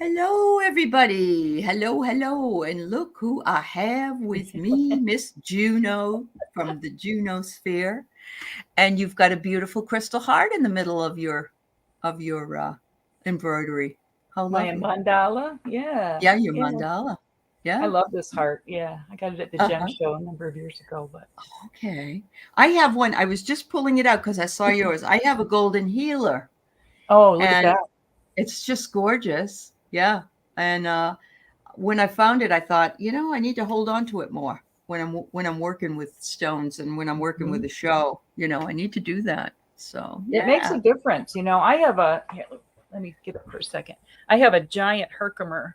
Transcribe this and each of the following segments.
Hello, everybody. Hello, hello. And look who I have with me, Miss Juno from the Junosphere. And you've got a beautiful crystal heart in the middle of your embroidery. How My lovely. mandala, yeah, Yeah, your yeah. mandala. I Yeah. love this heart. Yeah, I got it at the gem Uh-huh. show a number of years ago. But Okay. I have one. I was just pulling it out because I saw yours. I have a golden healer, oh, look at and that. it's just gorgeous. Yeah. And when I found it, I thought, I need to hold on to it more when I'm working with stones and when I'm working with Mhm. a show. I need to do that. So It makes yeah. a difference. I have a. Here, let me get up for a second. I have a giant Herkimer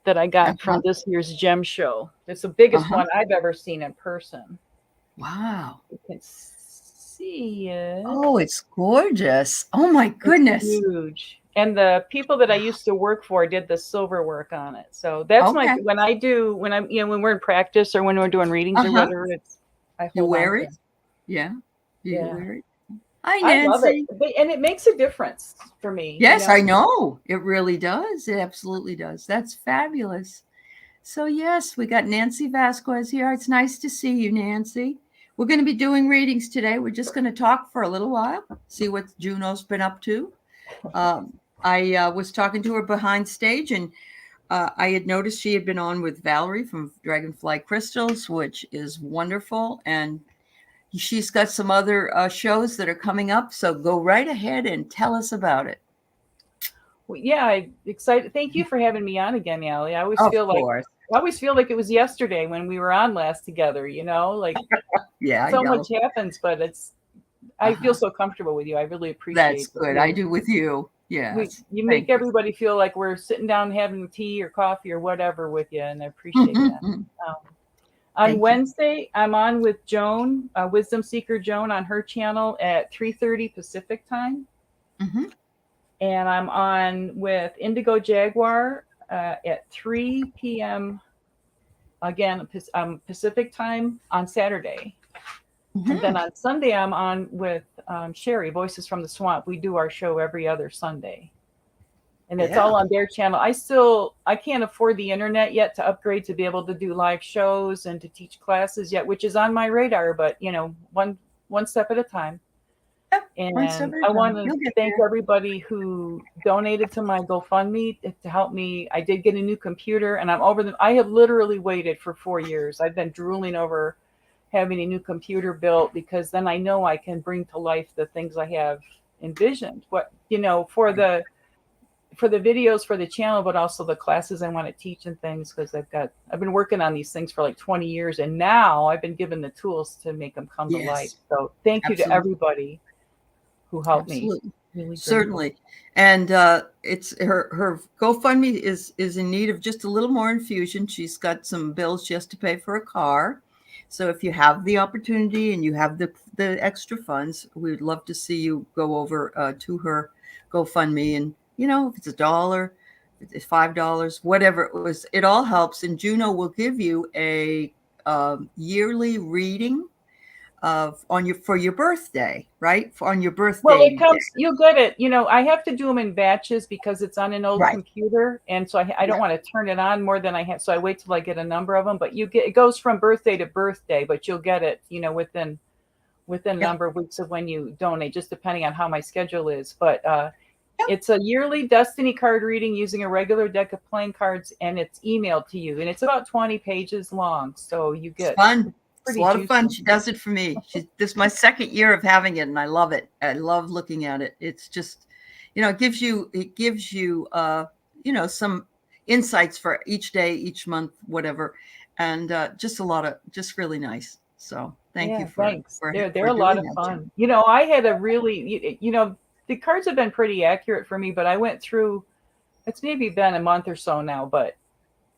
that I got Uh-huh. from this year's gem show. It's the biggest Uh-huh. one I've ever seen in person. Wow. You can see it. Oh, it's gorgeous. Oh my It's goodness. huge. And the people that I used to work for did the silver work on it. So that's my Okay. when I'm when we're in practice or when we're doing readings or Uh-huh. whatever, it's I You hold on wear to it? them. Yeah. You Yeah. wear it. Hi, I love it. Nancy. And it makes a difference for me, Yes, I know. It really does. It absolutely does. That's fabulous. So, yes, we got Nancy Vasquez here. It's nice to see you, Nancy. We're going to be doing readings today. We're just going to talk for a little while, see what Juno's been up to. I was talking to her behind stage, and I had noticed she had been on with Valerie from Dragonfly Crystals, which is wonderful. And she's got some other shows that are coming up. So go right ahead and tell us about it. Well, yeah, I excited. Thank you for having me on again, Allie. Of course. I always feel like it was yesterday when we were on last together, like Yeah, I so much know. happens, but I feel Uh-huh. so comfortable with you. I really That's appreciate that good. I you do with you. we Yes. you make Thank you. everybody feel like we're sitting down having tea or coffee or whatever with you, and I appreciate that. Um, on Thank you. Wednesday, I'm on with Joan, Wisdom Seeker Joan, on her channel at 3:30 Pacific time, Mhm. and I'm on with Indigo Jaguar at 3 p.m. again Pacific time on Saturday. And then Mhm. on Sunday, I'm on with Sherry, Voices from the Swamp. We do our show every other Sunday, and it's Yeah. all on their channel. I can't afford the internet yet to upgrade to be able to do live shows and to teach classes yet, which is on my radar. But one step at a time. Yep. One step And at I a want time. to You'll get thank there. everybody who donated to my GoFundMe to help me. I did get a new computer, and I'm over them. I have literally waited for 4 years. I've been drooling over having a new computer built because then I know I can bring to life the things I have envisioned. Right. For the videos for the channel, but also the classes I want to teach and things because I've been working on these things for like 20 years, and now I've been given the tools to make them come to life. Yes. So thank you to Absolutely. everybody who helped me. Absolutely. Really grateful. Certainly. And it's her GoFundMe is in need of just a little more infusion. She's got some bills she has to pay for a car. So if you have the opportunity and you have the extra funds, we would love to see you go over to her GoFundMe. And if it's $1, if it's $5, whatever it was, it all helps. And Juno will give you a yearly reading of on your for your birthday, right? On your Well, it birthday day. comes, you'll get it. I have to do them in batches because it's on an old Right. computer. And so I don't Yeah. want to turn it on more than I have. So I wait till I get a number of them. But it goes from birthday to birthday, but you'll get it, within a Yeah. number of weeks of when you donate, just depending on how my schedule is. But Yeah. it's a yearly Destiny card reading using a regular deck of playing cards, and it's emailed to you. And it's about 20 pages long. So It's fun. It's a pretty lot of fun. juicy. She does it for me. This is my second year of having it, and I love it. I love looking at it. It's just, it gives you some insights for each day, each month, whatever, and just a lot of just really nice. So thank you Yeah, for thanks. for They're for a lot doing of that, Jim. fun. I had a really, the cards have been pretty accurate for me, but I went through. It's maybe been a month or so now, but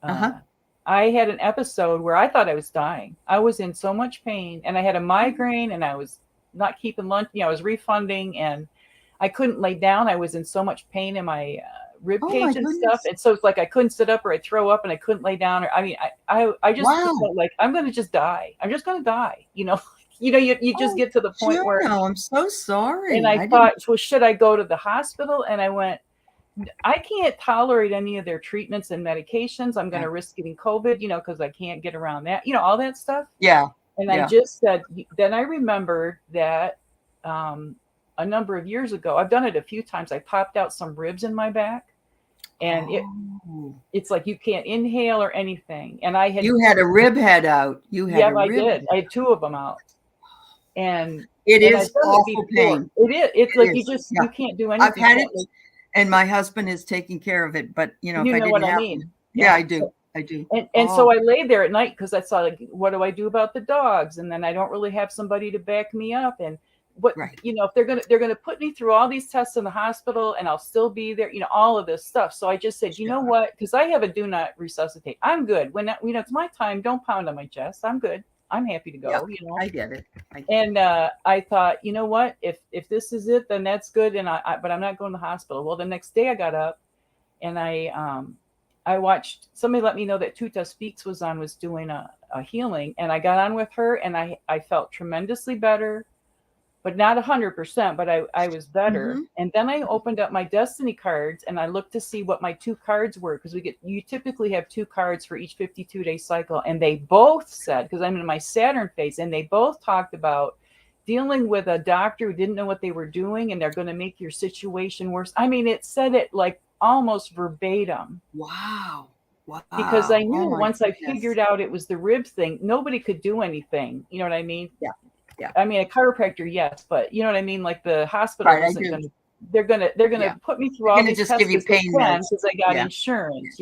Uh huh. uh, I had an episode where I thought I was dying. I was in so much pain, and I had a migraine, and I was not keeping lunch. I was refunding, and I couldn't lay down. I was in so much pain in my rib Oh my cage and stuff, goodness! and so it's like I couldn't sit up or I'd throw up, and I couldn't lay down. Or I mean, I just Wow. felt like I'm going to just die. I'm just going to die. You just Oh, get to the point where, Juno, I'm so and sorry. I I didn't. thought, well, should I go to the hospital? And I went. I can't tolerate any of their treatments and medications. I'm going Yeah. to risk getting COVID, because I can't get around that, all that stuff. Yeah. And I Yeah. just said, then I remembered that um, a number of years ago, I've done it a few times. I popped out some ribs in my back, and Oh. it's like you can't inhale or anything. And I had, You had a rib head out. You had a yep, I rib did. I head. had two of them out, and It and I've is done it awful before. pain. It is. It's It like is. you Yeah. can't do I've anything. had So, it, and my husband is taking care of it. But if you I know didn't what I have mean? him, yeah, Yeah. I do. I do. And so Oh, I lay there at night because I saw, like, what do I do about the dogs? And then I don't really have somebody to back me up. And what, right. if they're gonna put me through all these tests in the hospital, and I'll still be there, all of this stuff. So I just said, you know Sure. what? Because I have a do not resuscitate. I'm good. When it's my time, don't pound on my chest. I'm good. I'm happy to Yep. go. I get it. I get it. And I thought, you know what? If this is it, then that's good. And but I'm not going to the hospital. Well, the next day I got up, and I watched, somebody let me know that Tuta Speaks was doing a healing, and I got on with her, and I felt tremendously better, but not 100%, but I was better. Mm-hmm. And then I opened up my destiny cards, and I looked to see what my two cards were, because you typically have two cards for each 52-day cycle, and they both said, because I'm in my Saturn phase, and they both talked about dealing with a doctor who didn't know what they were doing, and they're going to make your situation worse. I mean, it said it like almost verbatim, Wow. because I Wow. Oh knew my once I goodness. figured out it was the rib thing, nobody could do anything. You know what I mean? Yeah. Yeah. I mean, a chiropractor, yes, but you know what I mean? Like, the hospital Right. I isn't do. going to, they're gonna Yeah. put me through They're all going to these just tests give you because they pain can, meds. because I got Yeah. Yeah. insurance.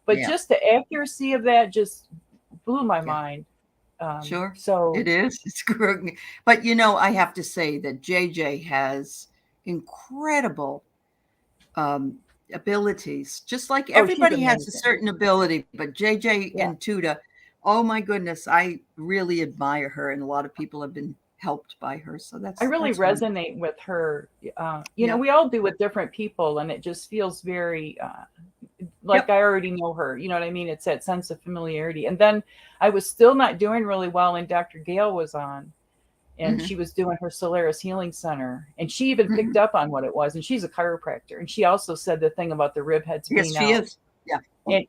But Yeah. just the accuracy of that just blew my Yeah. mind. Sure. So It is. It's screwing me. But I have to say that JJ has incredible um, abilities, just like oh, she's everybody has a amazing. certain ability. But JJ Yeah. and Tuda, oh my goodness, I really admire her, and a lot of people have been helped by her. So I that's really wonderful. resonate with her. Yep. We all do with different people, and it just feels very like Yep. I already know her. You know what I mean? It's that sense of familiarity. And then I was still not doing really well, and Dr. Gail was on, and Hmm. she was doing her Solaris Healing Center, and she even picked Hmm. up on what it was. And she's a chiropractor, and she also said the thing about the rib heads Yes, being she out. is. Yeah.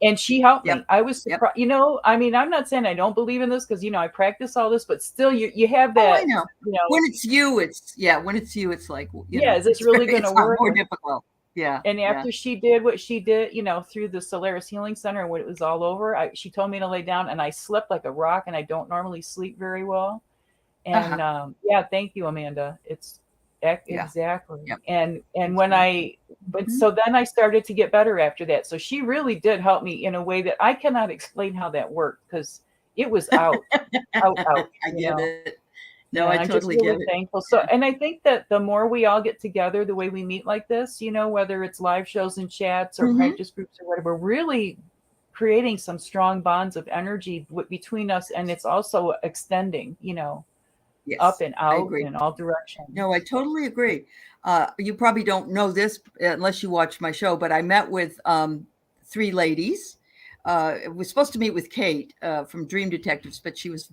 And she helped Yep. me. I was Yep. surprised. I mean, I'm not saying I don't believe in this, because I practice all this, but still, you have Oh, I that. know. When it's you, when it's you, it's like Yeah, is this it's really going to it's not work? more difficult. Yeah. And Yeah. after she did what she did, through the Solaris Healing Center, and when it was all over, she told me to lay down, and I slept like a rock, and I don't normally sleep very well. And Uh-huh. yeah, thank you, Amanda. It's Yeah. exactly. Yep. And Exactly. but Hmm. so then I started to get better after that. So she really did help me in a way that I cannot explain how that worked, because it was out, I get it. No, I and I'm just totally get really it. thankful. So, and I think that the more we all get together, the way we meet like this, whether it's live shows and chats or Hmm. practice groups or whatever, really creating some strong bonds of energy between us. And it's also extending, up Yes, and I out agree. in all directions. No, I totally agree. You probably don't know this unless you watch my show, but I met with three ladies. Was supposed to meet with Kate from Dream Detectives, but she was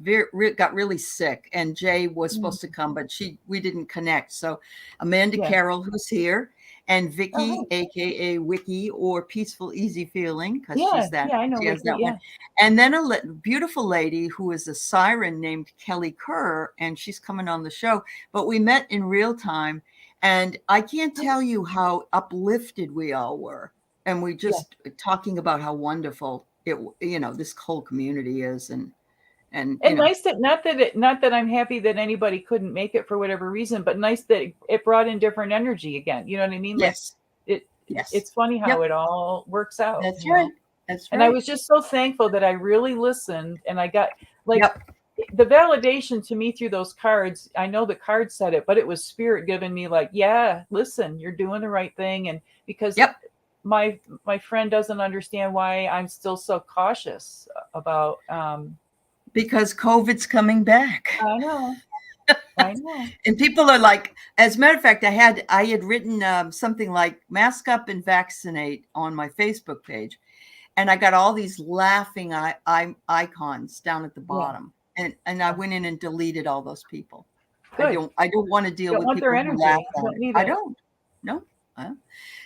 got really sick, and Jay was Mm. supposed to come, but we didn't connect. So Amanda Yeah. Carroll, who's here, and Vicky, Oh, aka Wiki, or Peaceful Easy Feeling, because yeah. Yeah. I know she has Wiki. that one. Yeah. And then a beautiful lady who is a siren named Kelly Kerr, and she's coming on the show. But we met in real time, and I can't tell you how uplifted we all were. And we Yeah. just talking about how wonderful this whole community is, and And nice that, not that I'm happy that anybody couldn't make it for whatever reason, but nice that it brought in different energy again. You know what I mean? Like, yes, it yes, it's funny how yep, it all works out, that's right, that's And I right, was just so thankful that I really listened, and I got, like, yep, the validation to me through those cards. I know the card said it, but it was spirit giving me, like, yeah, listen, you're doing the right thing. And because yep, my friend doesn't understand why I'm still so cautious about because COVID's coming back. I know. I know. And people are like, as a matter of fact, I had written something like "mask up and vaccinate" on my Facebook page, and I got all these laughing icons down at the Yeah. bottom, and I went in and deleted all those people. Good. I don't want to You deal don't with want their people who laugh energy. You at don't it. need I it. don't. No. Huh?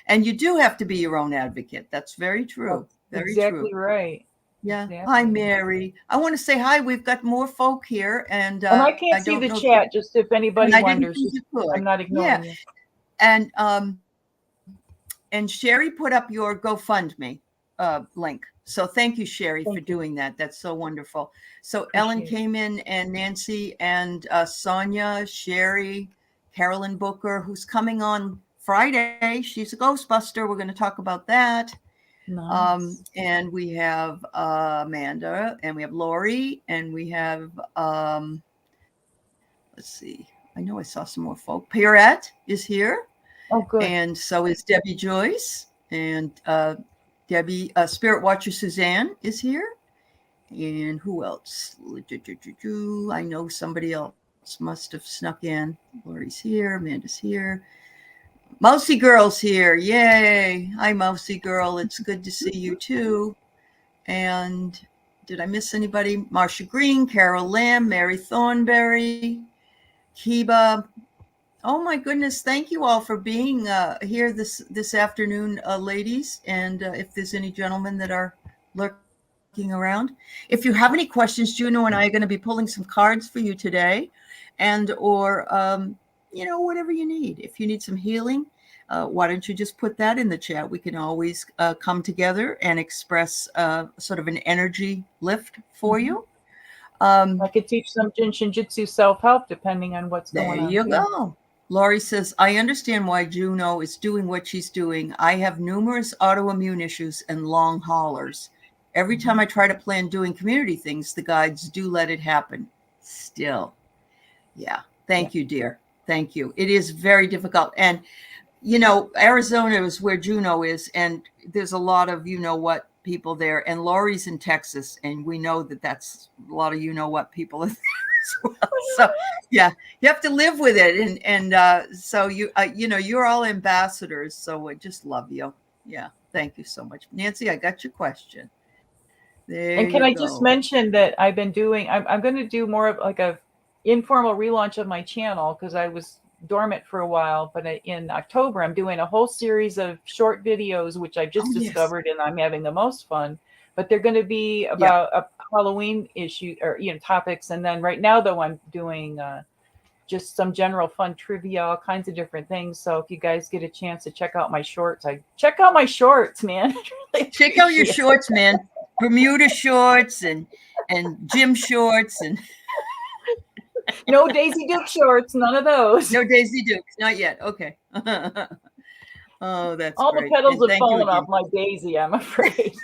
And you do have to be your own advocate. That's very true. That's Very true. exactly right. Yeah. Hi, Exactly. Mary. I want to say hi. We've got more folk here, and And I I can't see don't the know if you, chat, just if and anybody I didn't wonders. think Just you I'm could. not Yeah. ignoring you. And Sherry put up your GoFundMe link. So thank you, Sherry, for Thank you. doing that. That's so wonderful. So Ellen Appreciate it. came in, and Nancy, and Sonia, Sherry, Carolyn Booker, who's coming on Friday. She's a Ghostbuster. We're going to talk about that. Nice. And we have Amanda, and we have Lori, and we have, let's see, I know I saw some more folk. Pierrette is here, Oh, good. and so is Debbie Joyce, and Debbie, Spirit Watcher Suzanne is here. And who else? I know somebody else must have snuck in. Lori's here, Amanda's here. Mousy Girl's here. Yay. Hi, Mousy Girl. It's good to see you too. And did I miss anybody? Marsha Green, Carol Lamb, Mary Thornberry, Kiba. Oh my goodness! Thank you all for being here this afternoon, ladies. And if there's any gentlemen that are lurking around, if you have any questions, Juno and I are going to be pulling some cards for you today, and or whatever you need. If you need some healing, why don't you just put that in the chat? We can always come together and express sort of an energy lift for Hmm. you. I could teach some Shinjitsu self-help depending on what's There going on you too. go. Laurie says, I understand why Juno is doing what she's doing. I have numerous autoimmune issues and long haulers. Every time Hmm. I try to plan doing community things, the guides do let it happen. Still. Yeah. Yeah. Thank you, dear. Thank you. It is very difficult. And, Arizona is where Juno is, and there's a lot of what people there. And Laurie's in Texas, and we know that that's a lot of what people are there as well. So, yeah, you have to live with it. And so you're all ambassadors. So I just love you. Yeah. Thank you so much. Nancy, I got your question. There And you can I just go. mention that I've been doing, I'm going to do more of like a informal relaunch of my channel because I was dormant for a while. But in October, I'm doing a whole series of short videos, which I've Oh, just yes. discovered and I'm having the most fun. But they're going to be Yeah. about a Halloween issue or, topics. And then right now, though, I'm doing just some general fun trivia, all kinds of different things. So if you guys get a chance to check out my shorts, check out my shorts, man. I really Check out your appreciate it. shorts, man. Bermuda shorts and gym shorts and No Daisy Duke shorts, none of those. no Daisy Dukes, not yet. Okay. Oh, that's All the great. petals And have thank you fallen off again. my daisy, I'm afraid.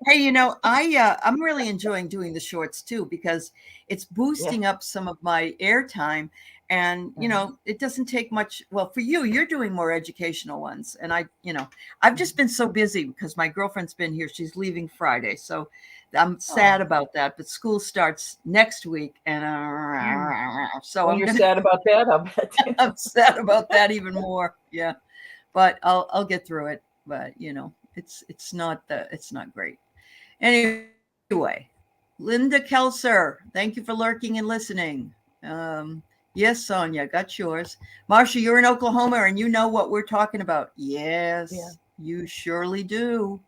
Hey, I'm really enjoying doing the shorts too because it's Yeah. boosting up some of my airtime. And Mhm. it doesn't take much. Well, for you, you're doing more educational ones, and I've just been so busy because my girlfriend's been here. She's leaving Friday, so I'm sad Oh. about that. But school starts next week, and Mm. so Well, I'm you're gonna sad about that, I'll bet. I'm sad about that even more. Yeah, but I'll get through it. But it's not great. Anyway, Linda Kelser, thank you for lurking and listening. Um, yes, Sonia, got yours. Marcia, you're in Oklahoma and you know what we're talking about. Yeah. Yes, you surely do.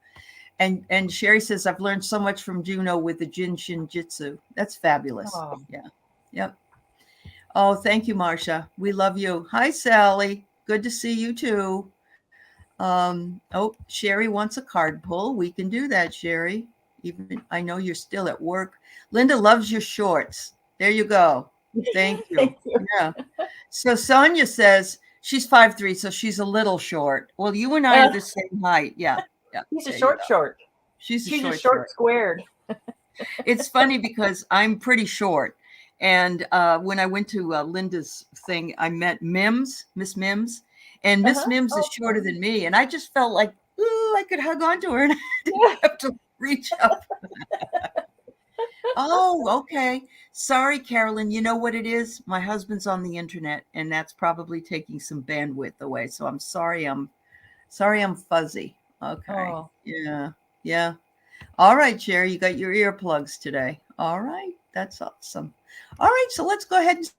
And Sherry says, I've learned so much from Juno with the Jin Shin Jitsu. That's fabulous. Oh. Yeah. Yep. Oh, thank you, Marcia. We love you. Hi, Sally. Good to see you too. Sherry wants a card pull. We can do that, Sherry. Even I know you're still at work. Linda loves your shorts. There you go. Thank you. Thank you. Yeah. So Sonia says she's 5'3", so she's a little short. Well, you and I are Uh, the same height. Yeah. Yeah. he's a There you short go. short. She's a She's a short short short. squared. It's funny because I'm pretty short. And when I went to Linda's thing, I met Miss Mims, and Miss Uh-huh. Mims is Oh, shorter than me. And I just felt like, ooh, I could hug onto her and I didn't yeah. have to reach up. Oh, okay. Sorry, Carolyn. You know what it is? My husband's on the internet, and that's probably taking some bandwidth away. So I'm sorry. I'm fuzzy. Okay. Oh. Yeah. Yeah. All right, Jerry, you got your earplugs today. All right, that's awesome. All right, so let's go ahead and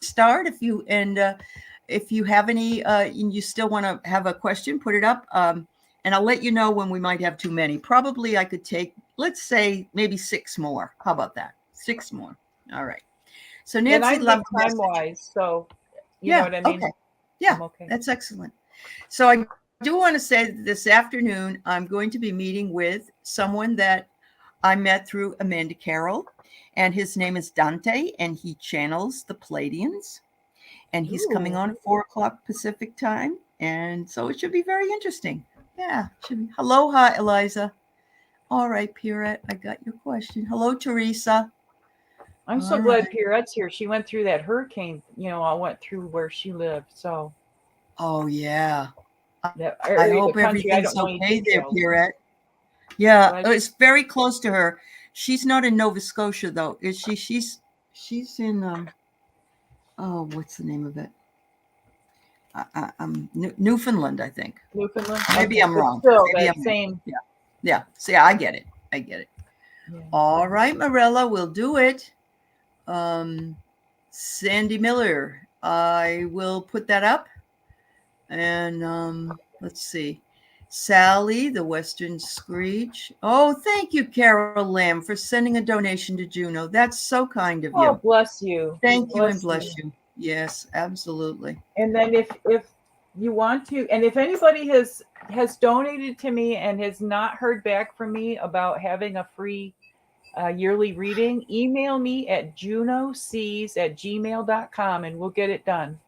start. If you and if you have any, and you still want to have a question, put it up. And I'll let you know when we might have too many. Probably I could take, let's say, maybe 6 more. How about that? 6 more. All right. So And Nancy, I'm big love the time message. wise, so you know Yeah. what I mean? Okay. Yeah. I'm okay. That's excellent. So I do want to say that this afternoon, I'm going to be meeting with someone that I met through Amanda Carroll, and his name is Dante, and he channels the Pleiadians, and he's coming Ooh. on at 4 o'clock Pacific time, and so it should be very interesting. Yeah, should be. Aloha, Eliza. All right, Pierrette, I got your question. Hello, Teresa. I'm so All glad right. Pierrette's here. She went through that hurricane, I went through where she lived. So Oh yeah. that I area of the hope country, I everything's don't know any okay there, details. Pierrette. Yeah, But it's very close to her. She's not in Nova Scotia though, is she? She's in oh, what's the name of it? Newfoundland, I think. Newfoundland? Maybe Okay. I'm But wrong. still Maybe that I'm wrong. same. Yeah, yeah. See, I get it. I get it. Yeah. All right, Marilla, we'll do it. Sandy Miller, I will put that up. And let's see. Sally, the Western Screech. Oh, thank you, Carol Lamb, for sending a donation to Juno. That's so kind of Oh, you. bless you. Thank you and Bless bless you. you. Yes, absolutely. And then if you want to, and if anybody has donated to me and has not heard back from me about having a free yearly reading, email me at junosees@gmail.com and we'll get it done.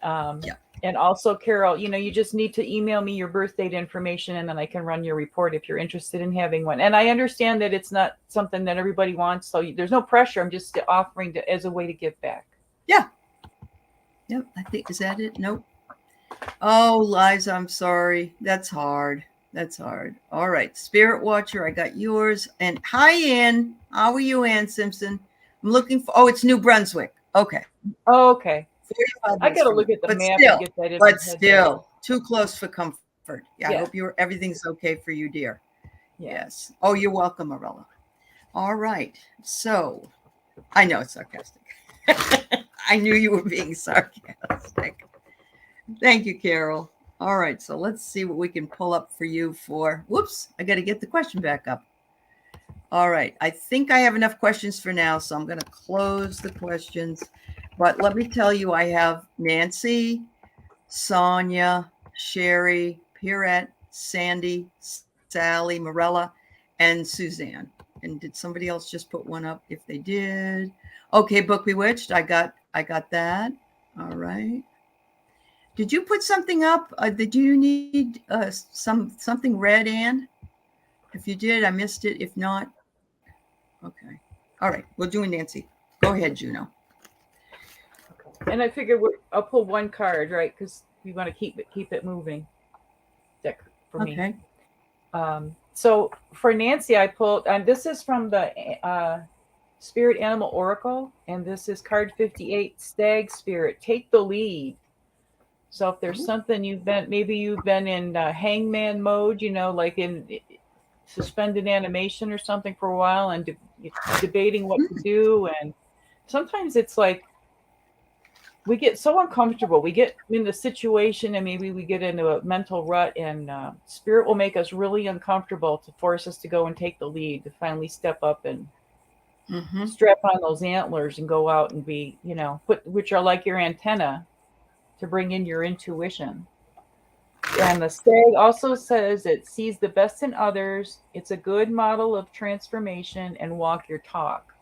Yeah. And also, Carol, you just need to email me your birth date information and then I can run your report if you're interested in having one. And I understand that it's not something that everybody wants, so there's no pressure. I'm just offering as a way to give back. Yeah. Yep. I think, is that it? Nope. Oh, Liza, I'm sorry. That's hard. That's hard. All right. Spirit Watcher, I got yours. And hi, Ann. How are you, Ann Simpson? I'm looking for, oh, it's New Brunswick. Okay. Oh, okay. 45 I minutes got to from look now. at the But map and still, get that in my head better. too close for comfort. Yeah, I Yeah. hope everything's okay for you, dear. Yeah. Yes. Oh, you're welcome, Marilla. All right. So I know it's sarcastic. I knew you were being sarcastic. Thank you, Carol. All right. So let's see what we can pull up for you for. Whoops. I got to get the question back up. All right. I think I have enough questions for now. So I'm going to close the questions. But let me tell you, I have Nancy, Sonia, Sherry, Pierrette, Sandy, Sally, Morella, and Suzanne. And did somebody else just put one up? If they did, okay. Book Bewitched. I got that. All right. Did you put something up? Did you need something read, Ann? If you did, I missed it. If not, okay. All right. We're doing Nancy. Go ahead, Juno. Okay. And I figured I'll pull one card, right? Because we want to keep it moving. That for me. Okay. So for Nancy, I pulled, and this is from the Spirit Animal Oracle, and this is card 58, Stag Spirit. Take the lead. So if there's something maybe you've been in hangman mode, like in suspended animation or something for a while and debating what to do. And sometimes it's like we get so uncomfortable. We get in the situation and maybe we get into a mental rut, and Spirit will make us really uncomfortable to force us to go and take the lead, to finally step up and strap on those antlers and go out and be, which are like your antenna to bring in your intuition. And the stag also says it sees the best in others. It's a good model of transformation and walk your talk.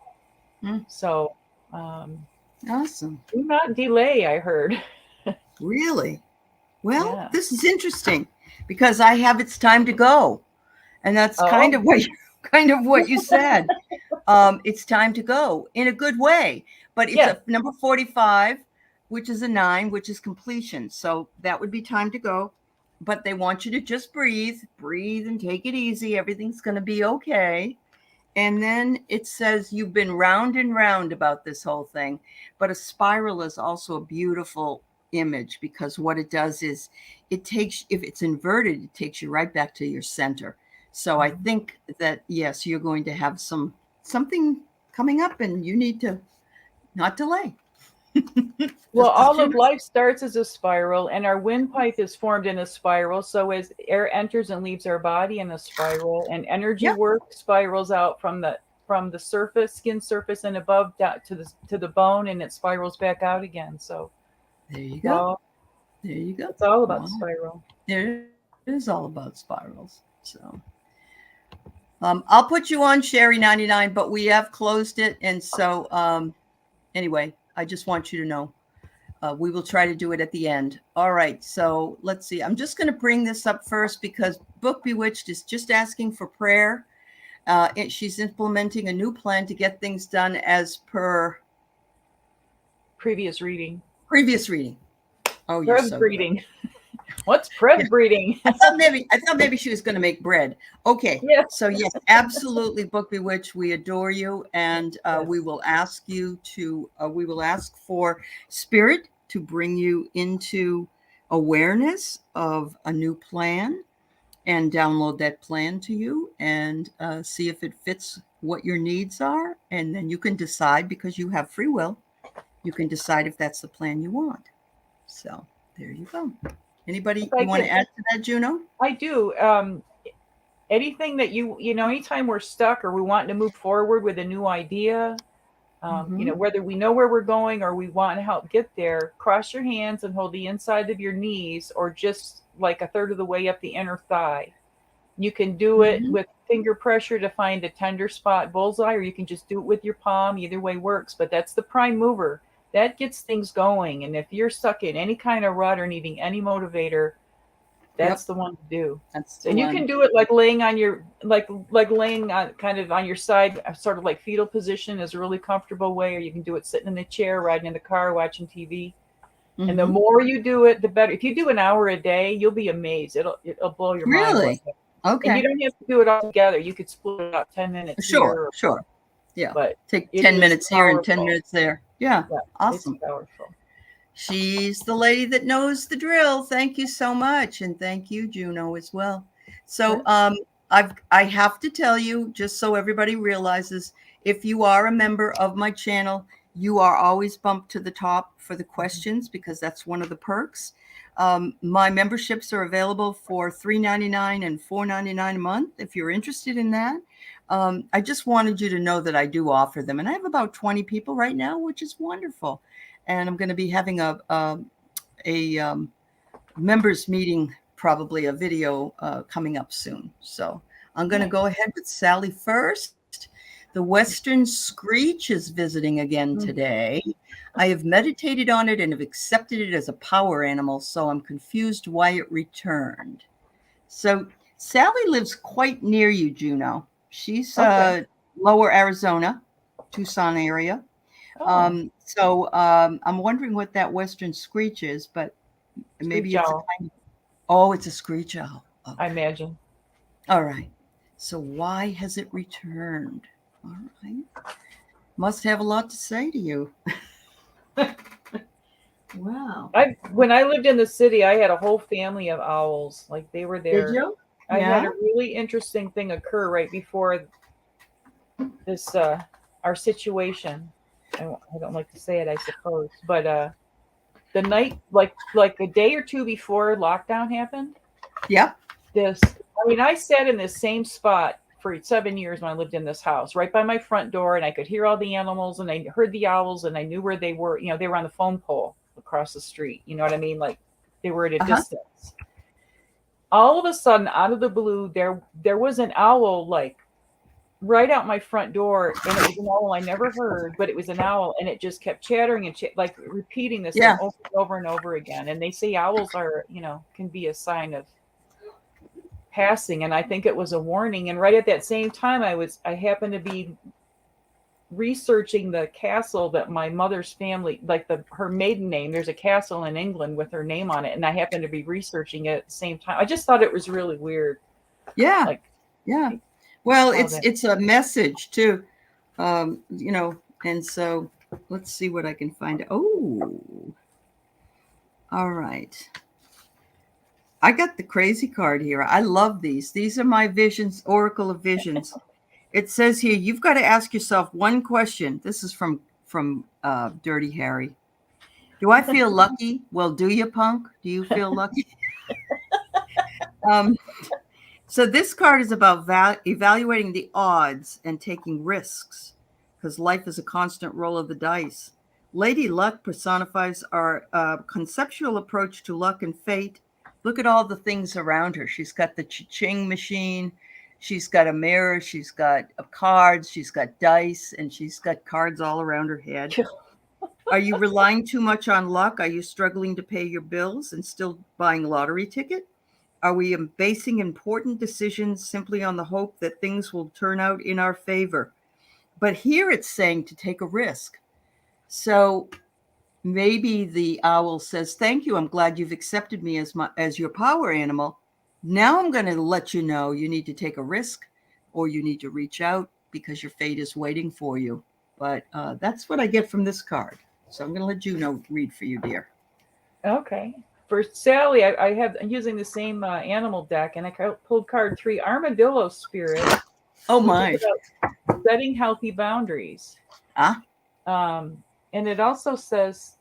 So, awesome. do not delay, I heard. Really? Well, This is interesting because I have It's Time to Go. And that's kind of what you said. It's time to go in a good way. But it's a number 45, which is a 9, which is completion. So that would be time to go. But they want you to just breathe and take it easy. Everything's going to be okay. And then it says you've been round and round about this whole thing. But a spiral is also a beautiful image because what it does is it takes, if it's inverted, it takes you right back to your center. So I think that, yes, you're going to have something coming up and you need to not delay. Well, Just as all of Juno. life starts as a spiral, and our windpipe is formed in a spiral. So as air enters and leaves our body in a spiral, and energy Yep. work spirals out from the surface, skin surface, and above down to the bone, and it spirals back out again. So There you it's go. all There you go. it's all about Wow. spiral. It is all about spirals. So I'll put you on Sherry 99, but we have closed it. And so anyway, I just want you to know we will try to do it at the end. All right. So let's see. I'm just going to bring this up first because Book Bewitched is just asking for prayer. She's implementing a new plan to get things done as per Previous reading. previous reading. Oh, you're Preb so good. breeding. What's preb Yeah. breeding? I thought maybe she was going to make bread. Okay. Yeah. So yes, absolutely, Book Bewitched. We adore you, and we will ask you to. We will ask for spirit to bring you into awareness of a new plan, and download that plan to you, and see if it fits what your needs are, and then you can decide because you have free will. You can decide if that's the plan you want. So there you go. Anybody If I you want to could, add to that, Juno? I do. Anything that anytime we're stuck or we want to move forward with a new idea, Mm-hmm. whether we know where we're going or we want to help get there, cross your hands and hold the inside of your knees or just like a third of the way up the inner thigh. You can do it Mm-hmm. with finger pressure to find a tender spot bullseye, or you can just do it with your palm. Either way works, but that's the prime mover. That gets things going. And if you're stuck in any kind of rut or needing any motivator, that's Yep, the one to do. that's the And you one. can do it like laying on your like laying on, kind of on your side, sort of like fetal position is a really comfortable way, or you can do it sitting in the chair, riding in the car, watching TV. And the Mm-hmm. more you do it, the better. If you do an hour a day, you'll be amazed. It'll blow your mind. Really? And you Okay. don't have to do it all together. You could split it up 10 minutes Sure, here, sure. Yeah. but Take it 10 is minutes here and 10 powerful. minutes there. Yeah. Yeah, it's Awesome. powerful. She's the lady that knows the drill. Thank you so much. And thank you, Juno, as well. So I have to tell you, just so everybody realizes, if you are a member of my channel, you are always bumped to the top for the questions because that's one of the perks. My memberships are available for $3.99 and $4.99 a month if you're interested in that. I just wanted you to know that I do offer them. And I have about 20 people right now, which is wonderful. And I'm going to be having a members meeting, probably a video coming up soon. So I'm going to go ahead with Sally first. The Western Screech is visiting again today. I have meditated on it and have accepted it as a power animal, so I'm confused why it returned. So Sally lives quite near you, Juno. She's Okay. lower Arizona, Tucson area. Oh, So I'm wondering what that Western Screech is, but maybe screech it's owl, it's a screech owl. Okay. I imagine. All right. So why has it returned? All right. Must have a lot to say to you. Wow. When I lived in the city, I had a whole family of owls. Like they were Did there. you? I had Yeah. a really interesting thing occur right before this our situation. I don't like to say it, I suppose, but the night, like a day or two before lockdown happened, Yep. I sat in this same spot for 7 years when I lived in this house, right by my front door, and I could hear all the animals, and I heard the owls, and I knew where they were. They were on the phone pole across the street. You know what I mean? Like they were at a Uh-huh. distance. All of a sudden, out of the blue, there was an owl like right out my front door, and it was an owl I never heard, but it was an owl, and it just kept chattering and like repeating this thing Yeah. over and over and over again. And they say owls are, can be a sign of passing, and I think it was a warning. And right at that same time, I happened to be researching the castle that my mother's family, like her maiden name. There's a castle in England with her name on it, and I happened to be researching it at the same time. I just thought it was really weird. Yeah. Like, yeah. Well, oh, that. it's a message too, and so let's see what I can find. Oh, all right. I got the crazy card here. I love these. These are my visions, Oracle of Visions. It says here, you've got to ask yourself one question. This is from Dirty Harry. Do I feel lucky? Well, do you, punk? Do you feel lucky? um, so this card is about evaluating the odds and taking risks, because life is a constant roll of the dice. Lady Luck personifies our conceptual approach to luck and fate. Look at all the things around her. She's got the cha-ching machine. She's got a mirror. She's got cards. She's got dice, and she's got cards all around her head. Are you relying too much on luck? Are you struggling to pay your bills and still buying a lottery ticket? Are we basing important decisions simply on the hope that things will turn out in our favor? But here it's saying to take a risk. So maybe the owl says, thank you. I'm glad you've accepted me as your power animal. Now I'm going to let you know you need to take a risk, or you need to reach out because your fate is waiting for you. But that's what I get from this card. So I'm going to let Juno read for you, dear. Okay. For Sally, I'm using the same animal deck, and I pulled card 3, Armadillo Spirit. Oh my! Which is about setting healthy boundaries. And it also says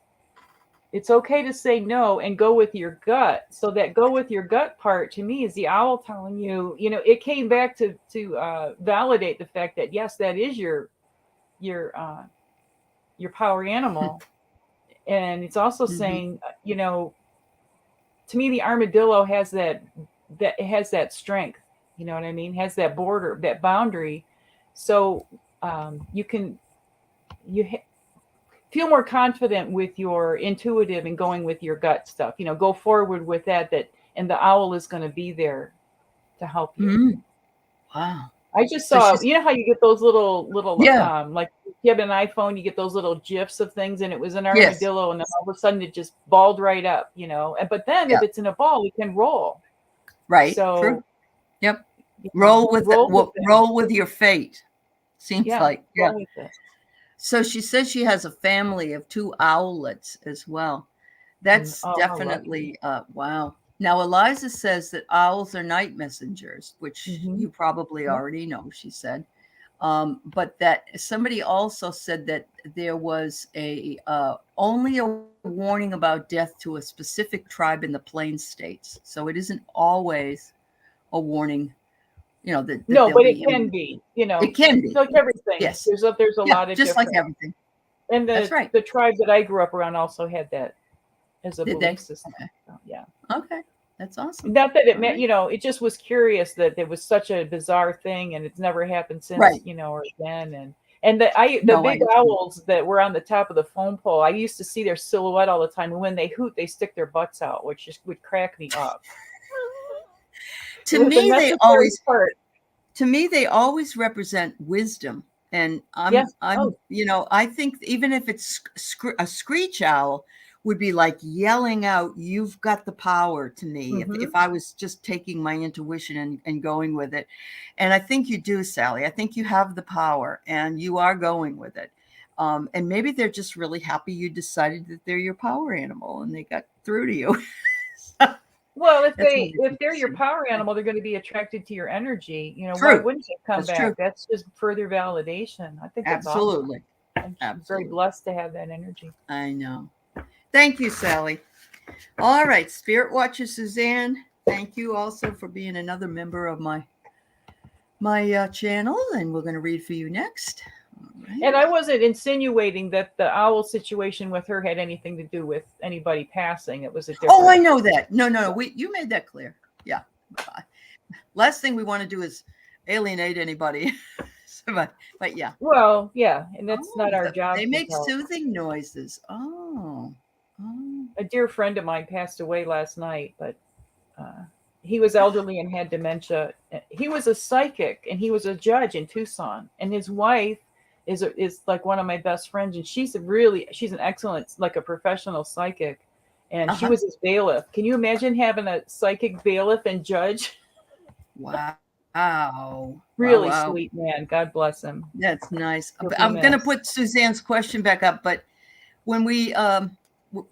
it's okay to say no and go with your gut. So that go with your gut part to me is the owl telling you, it came back to validate the fact that yes, that is your power animal. And it's also saying, to me, the armadillo has that strength, you know what I mean? Has that border, that boundary. So you feel more confident with your intuitive and going with your gut stuff, go forward with that, and the owl is going to be there to help you. Wow. I just saw, how you get those little, yeah. Like if you have an iPhone, you get those little GIFs of things, and it was an armadillo, and then all of a sudden it just balled right up, But then if it's in a ball, it can roll. Right. So, true. Yep. Roll with your fate. Seems like. Yeah. So she says she has a family of 2 owlets as well. That's definitely wow. Now, Eliza says that owls are night messengers, which you probably already know, she said. But that somebody also said that there was only a warning about death to a specific tribe in the Plains states. So it isn't always a warning, that no, but it can be, It can be. Like everything. Yes. There's a lot of just different. like everything. And that's right. The tribe that I grew up around also had that as a belief system. Okay. So, yeah. Okay. That's awesome. Not that it meant, it just was curious that there was such a bizarre thing, and it's never happened since, or again. And the big owls that were on the top of the phone pole, I used to see their silhouette all the time. And when they hoot, they stick their butts out, which just would crack me up. To me, they always represent wisdom. And I think even if it's a screech owl, would be like yelling out, you've got the power to me, if I was just taking my intuition and going with it. And I think you do, Sally. I think you have the power and you are going with it. And maybe they're just really happy you decided that they're your power animal and they got through to you. Well, if they're your power animal, they're going to be attracted to your energy. Why wouldn't they come back? True. That's just further validation. I think that's absolutely awesome. I'm very blessed to have that energy. I know. Thank you, Sally. All right, Spirit Watcher Suzanne, thank you also for being another member of my channel, and we're going to read for you next. Right. And I wasn't insinuating that the owl situation with her had anything to do with anybody passing. It was a different. Oh, I know that. No. You made that clear. Yeah. Last thing we want to do is alienate anybody. but yeah. Well, yeah, and that's not our job. They make soothing noises. Oh. A dear friend of mine passed away last night, but he was elderly and had dementia. He was a psychic, and he was a judge in Tucson, and his wife is like one of my best friends, and she's an excellent, like a professional psychic, and she was his bailiff. Can you imagine having a psychic bailiff and judge? Wow. Really sweet man. God bless him. That's nice. I'm going to put Suzanne's question back up, but when we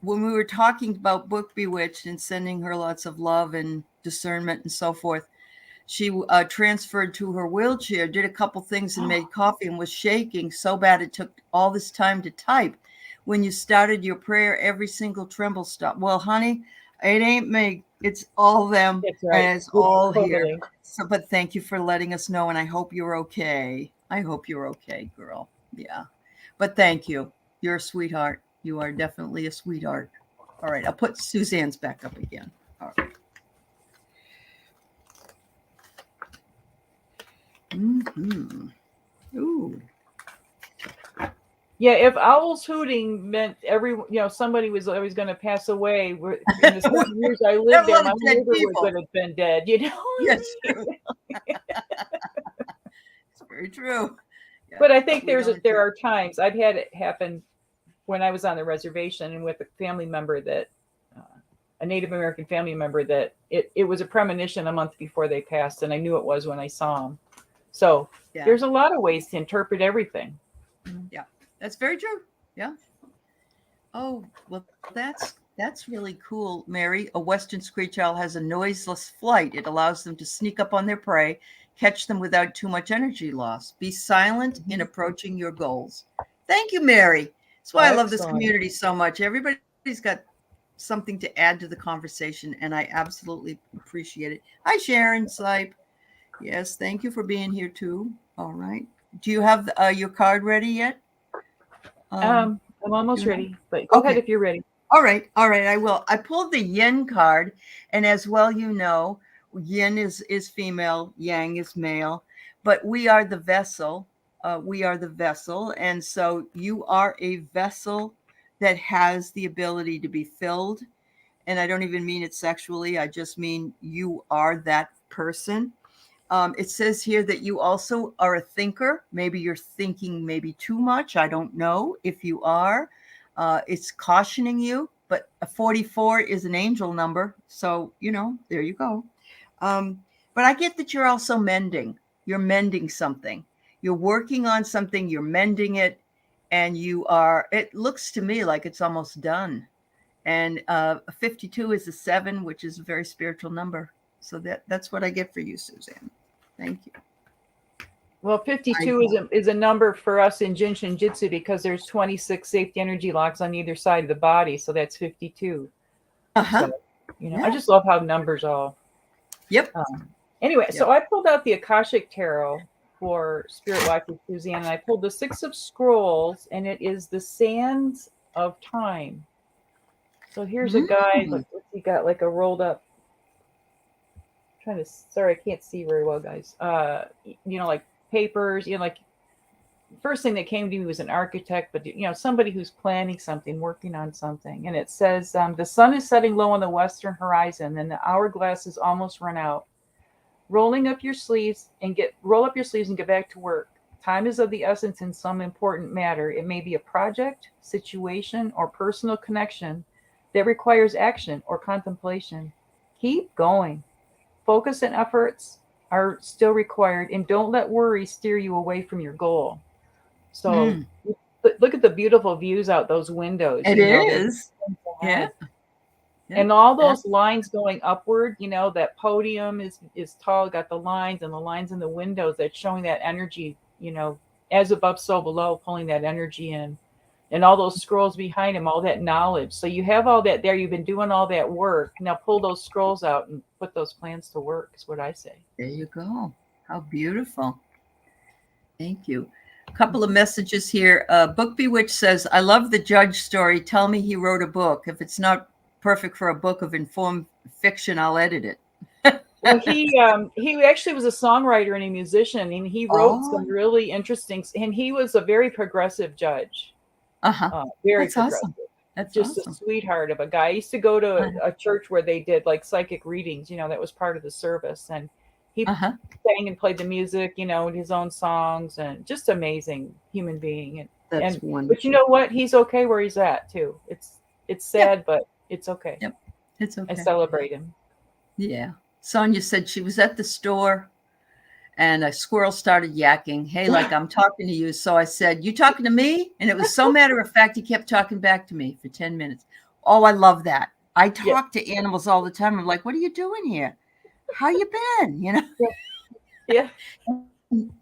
were talking about Book Bewitched and sending her lots of love and discernment and so forth, she transferred to her wheelchair, did a couple things and made coffee and was shaking so bad it took all this time to type. when you started your prayer, every single tremble stopped. Well, honey, it ain't me. It's all them. That's right. And it's all here. Totally. So, but thank you for letting us know. And I hope you're okay. I hope you're okay, girl. Yeah. But thank you. You're a sweetheart. You are definitely a sweetheart. All right. I'll put Suzanne's back up again. All right. Mm-hmm. Ooh. Yeah, if owls hooting meant somebody was always going to pass away, in the 7 years I lived there, my neighbor would have been dead. Yes, true. It's very true. Yeah, but I think there are times I've had it happen when I was on the reservation and with a family member that a Native American family member that it was a premonition a month before they passed, and I knew it was when I saw them. So there's a lot of ways to interpret everything. Yeah, that's very true. Yeah. Oh, well, that's really cool, Mary. A Western screech owl has a noiseless flight. It allows them to sneak up on their prey, catch them without too much energy loss. Be silent in approaching your goals. Thank you, Mary. That's why I love this community so much. Everybody's got something to add to the conversation, and I absolutely appreciate it. Hi, Sharon Slipe. Yes, thank you for being here too. All right. Do you have your card ready yet? I'm almost ready, but go ahead if you're ready. All right. I will. I pulled the yin card, and as well, yin is female, yang is male, but we are the vessel. We are the vessel, and so you are a vessel that has the ability to be filled. And I don't even mean it sexually. I just mean you are that person. It says here that you also are a thinker. Maybe you're thinking maybe too much. I don't know if you are. It's cautioning you, but a 44 is an angel number. So, there you go. But I get that you're also mending. You're mending something. You're working on something. You're mending it. And it looks to me like it's almost done. And 52 is a 7, which is a very spiritual number. So that's what I get for you, Suzanne. Thank you. Well, 52 is a number for us in Jin Shin Jitsu because there's 26 safety energy locks on either side of the body. So that's 52. So, I just love how numbers all. Yep. Anyway, so I pulled out the Akashic Tarot for Spirit Watch with Suzanne, and I pulled the 6 of Scrolls, and it is the Sands of Time. So here's a guy. What's he got? Like a rolled up. Sorry, I can't see very well, guys. Like papers. Like first thing that came to me was an architect, but somebody who's planning something, working on something. And it says the sun is setting low on the western horizon, and the hourglass is almost run out. Roll up your sleeves and get back to work. Time is of the essence in some important matter. It may be a project, situation, or personal connection that requires action or contemplation. Keep going. Focus and efforts are still required, and don't let worry steer you away from your goal. So look at the beautiful views out those windows. It is. Yeah. And all those lines going upward, that podium is tall, got the lines and the lines in the windows that's showing that energy, as above, so below, pulling that energy in. And all those scrolls behind him, all that knowledge. So you have all that there. You've been doing all that work. Now pull those scrolls out and put those plans to work, is what I say. There you go. How beautiful. Thank you. A couple of messages here. Book Bewitched says, I love the Judge story. Tell me he wrote a book. If it's not perfect for a book of informed fiction, I'll edit it. Well, he actually was a songwriter and a musician, and he wrote some really interesting, and he was a very progressive judge. Very That's progressive. Awesome. That's just awesome. A sweetheart of a guy. I used to go to a church where they did like psychic readings, that was part of the service. And he sang and played the music, his own songs, and just amazing human being. That's wonderful. But you know what? He's okay where he's at too. It's sad, but it's okay. Yep. It's okay. I celebrate him. Yeah. Sonia said she was at the store and a squirrel started yakking. Hey, like I'm talking to you. So I said, you talking to me? And it was so matter of fact, he kept talking back to me for 10 minutes. Oh, I love that. I talk to animals all the time. I'm like, what are you doing here? How you been? Yeah.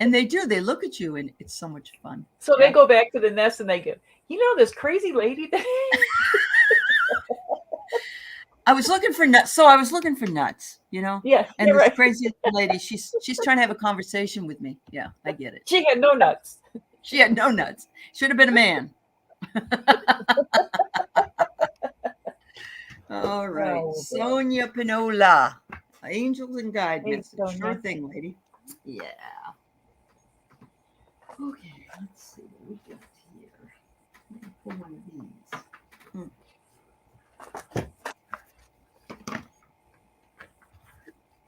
And they do. They look at you, and it's so much fun. So they go back to the nest and they go, You know this crazy lady that I was looking for nuts. So I was looking for nuts, Yes, and you're this right. crazy lady, she's trying to have a conversation with me. Yeah, I get it. She had no nuts. She had no nuts. Should have been a man. All right. Oh boy. Sonia Pinola. Angels and guide Hey, message. Sure Sonia. thing, lady. Yeah. Okay, let's see what we got here. Let me pull one of these.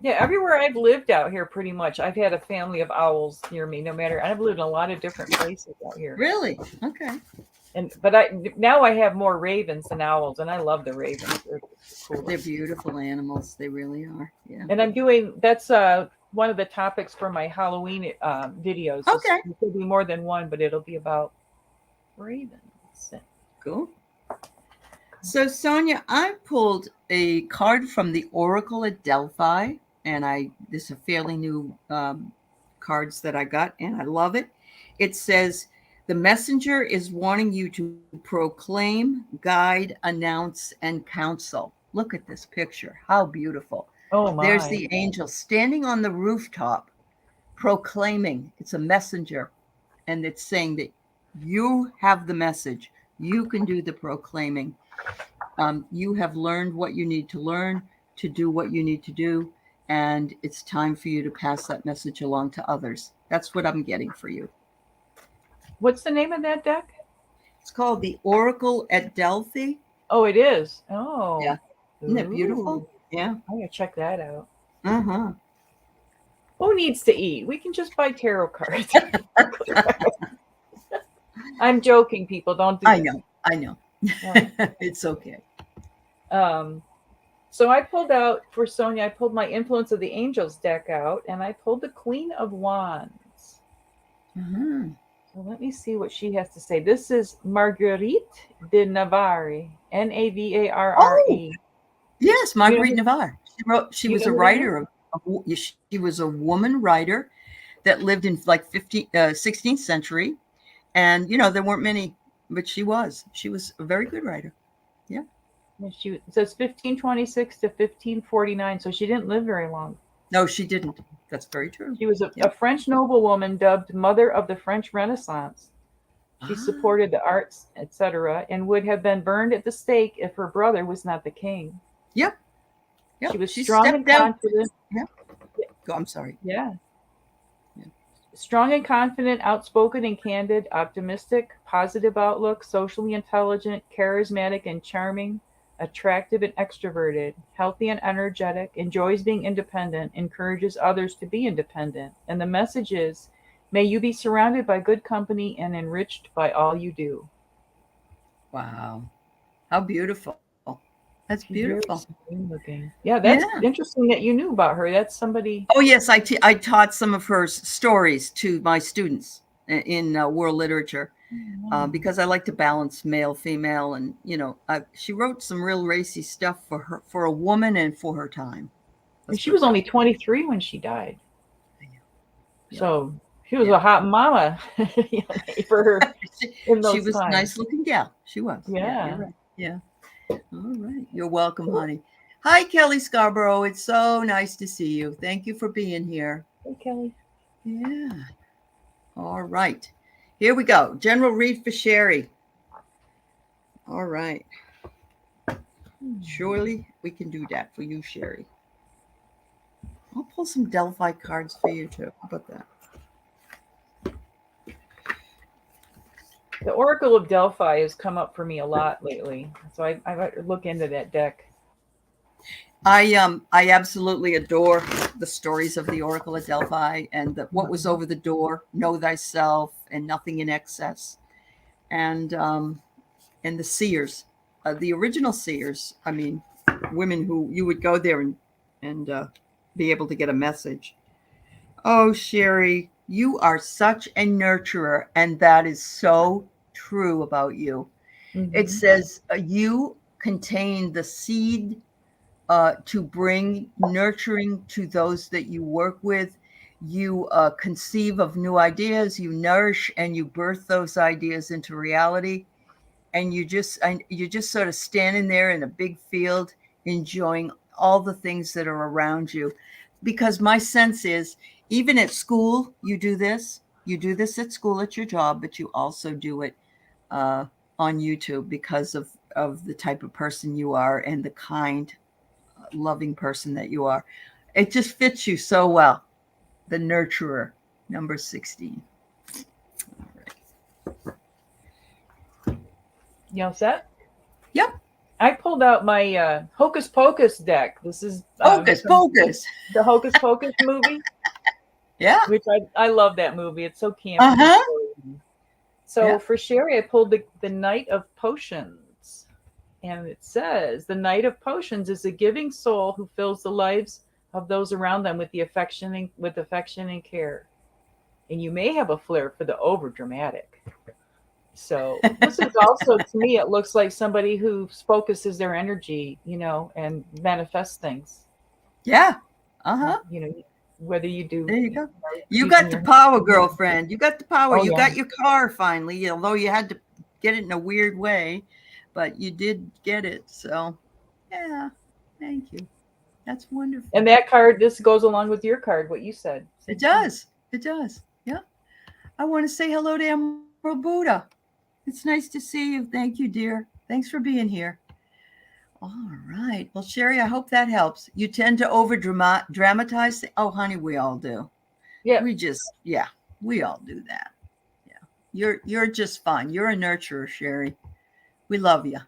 Yeah, everywhere I've lived out here, pretty much, I've had a family of owls near me. No matter, I've lived in a lot of different places out here. Really? Okay. But now I have more ravens than owls, and I love the ravens. They're cool. They're beautiful animals. They really are. Yeah. And I'm doing that's one of the topics for my Halloween videos. Okay. It could be more than one, but it'll be about ravens. Cool. So, Sonia, I pulled a card from the Oracle at Delphi, and this is a fairly new cards that I got, and I love it. It says, the messenger is wanting you to proclaim, guide, announce, and counsel. Look at this picture. How beautiful. Oh my. There's the angel standing on the rooftop, proclaiming. It's a messenger, and it's saying that you have the message. You can do the proclaiming. You have learned what you need to learn to do what you need to do, and it's time for you to pass that message along to others. That's what I'm getting for you. What's the name of that deck? It's called the Oracle at Delphi. Oh, it is. Oh, yeah. Isn't it beautiful? Ooh. Yeah. I'm gonna check that out. Uh-huh. Who needs to eat? We can just buy tarot cards. I'm joking, people. Don't do that. I know. It's okay. So I pulled out for Sonia, I pulled my Influence of the Angels deck out, and I pulled the Queen of Wands. Uh-huh. So let me see what she has to say. This is Marguerite de Navarre, Navarre. Oh, yes, Marguerite Navarre. She was a writer. She was a woman writer that lived in like 16th century. And, there weren't many, but she was a very good writer. Yeah. It says 1526 to 1549. So she didn't live very long. No, she didn't. That's very true. She was a French noblewoman dubbed Mother of the French Renaissance. She supported the arts, etc., and would have been burned at the stake if her brother was not the king. Yep. She was strong and confident. Yeah. Oh, I'm sorry. Yeah. Strong and confident, outspoken and candid, optimistic, positive outlook, socially intelligent, charismatic and charming, attractive and extroverted, healthy and energetic, enjoys being independent, encourages others to be independent. And the message is, may you be surrounded by good company and enriched by all you do. Wow. How beautiful. That's beautiful. Looking. Yeah, that's interesting that you knew about her. That's somebody. Oh, yes. I taught some of her stories to my students in world literature because I like to balance male, female. And, she wrote some real racy stuff for a woman and for her time. And she was only 23 when she died. I know. Yeah. So she was a hot mama for her. She was a nice looking gal. She was. Yeah. You're right. Yeah. All right. You're welcome, honey. Hi, Kelly Scarborough. It's so nice to see you. Thank you for being here. Hey, Kelly. Yeah. All right. Here we go. General read for Sherry. All right. Surely we can do that for you, Sherry. I'll pull some Delphi cards for you, too. How about that? The Oracle of Delphi has come up for me a lot lately, so I look into that deck. I absolutely adore the stories of the Oracle of Delphi and what was over the door, know thyself and nothing in excess, and the seers, the original seers. I mean, women who you would go there and be able to get a message. Oh, Sherry, you are such a nurturer, and that is so true about you. Mm-hmm. It says you contain the seed to bring nurturing to those that you work with. You conceive of new ideas, you nourish and you birth those ideas into reality. and you're just sort of standing there in a big field, enjoying all the things that are around you. Because my sense is, even at school, you do this. You do this at school at your job, but you also do it on YouTube because of the type of person you are and the kind, loving person that you are. It just fits you so well. The nurturer, number 16. All right. You all set? Yep. I pulled out my Hocus Pocus deck. This is Hocus Pocus. The Hocus Pocus movie. Yeah. Which I love that movie. It's so campy. Uh-huh. So Yeah. for Sherry, I pulled the Knight of Potions. And it says, the Knight of Potions is a giving soul who fills the lives of those around them with affection and care. And you may have a flair for the overdramatic. So this is also, to me, it looks like somebody who focuses their energy, and manifests things. Yeah. Uh-huh. Whether you do. There you go. You got the power, girlfriend. You got the power. Oh, you yeah. got your car finally, although you had to get it in a weird way, but you did get it. So, yeah. Thank you. That's wonderful. And that card, this goes along with your card, what you said. It does. It does. Yeah. I want to say hello to Emerald Buddha. It's nice to see you. Thank you, dear. Thanks for being here. All right. Well, Sherry, I hope that helps. You tend to over dramatize. Oh, honey, we all do. Yeah. We all do that. Yeah. You're just fine. You're a nurturer, Sherry. We love you.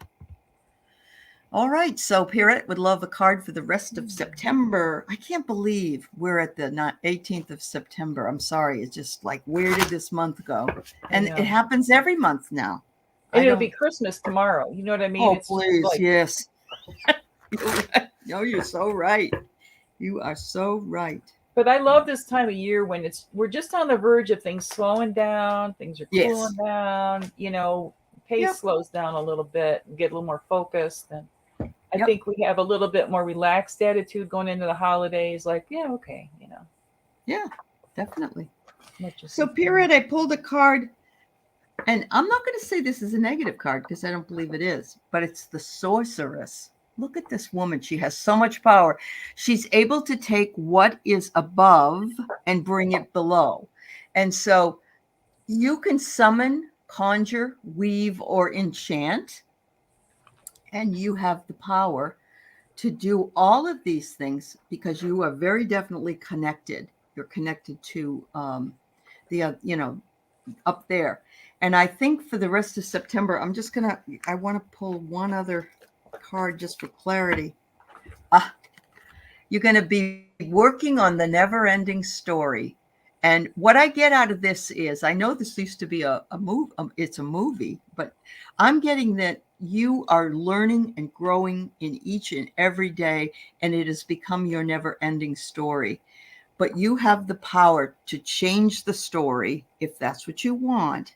All right. So Pirate would love a card for the rest of September. I can't believe we're at the 18th of September. I'm sorry. It's just like, where did this month go? And it happens every month now. And it'll be Christmas tomorrow. You know what I mean? Oh, please. Yes. No, you're so right. You are so right. But I love this time of year when we're just on the verge of things slowing down. Things are cooling down. Pace slows down a little bit. Get a little more focused. And I think we have a little bit more relaxed attitude going into the holidays. Like, yeah, okay, Yeah, definitely. So, Pirate, I pulled a card. And I'm not going to say this is a negative card because I don't believe it is, but it's the Sorceress. Look at this woman. She has so much power. She's able to take what is above and bring it below. And so you can summon, conjure, weave, or enchant. And you have the power to do all of these things because you are very definitely connected. You're connected to up there. And I think for the rest of September, I want to pull one other card just for clarity. You're going to be working on the never-ending story. And what I get out of this is, I know this used to be a movie, it's a movie, but I'm getting that you are learning and growing in each and every day, and it has become your never-ending story. But you have the power to change the story, if that's what you want,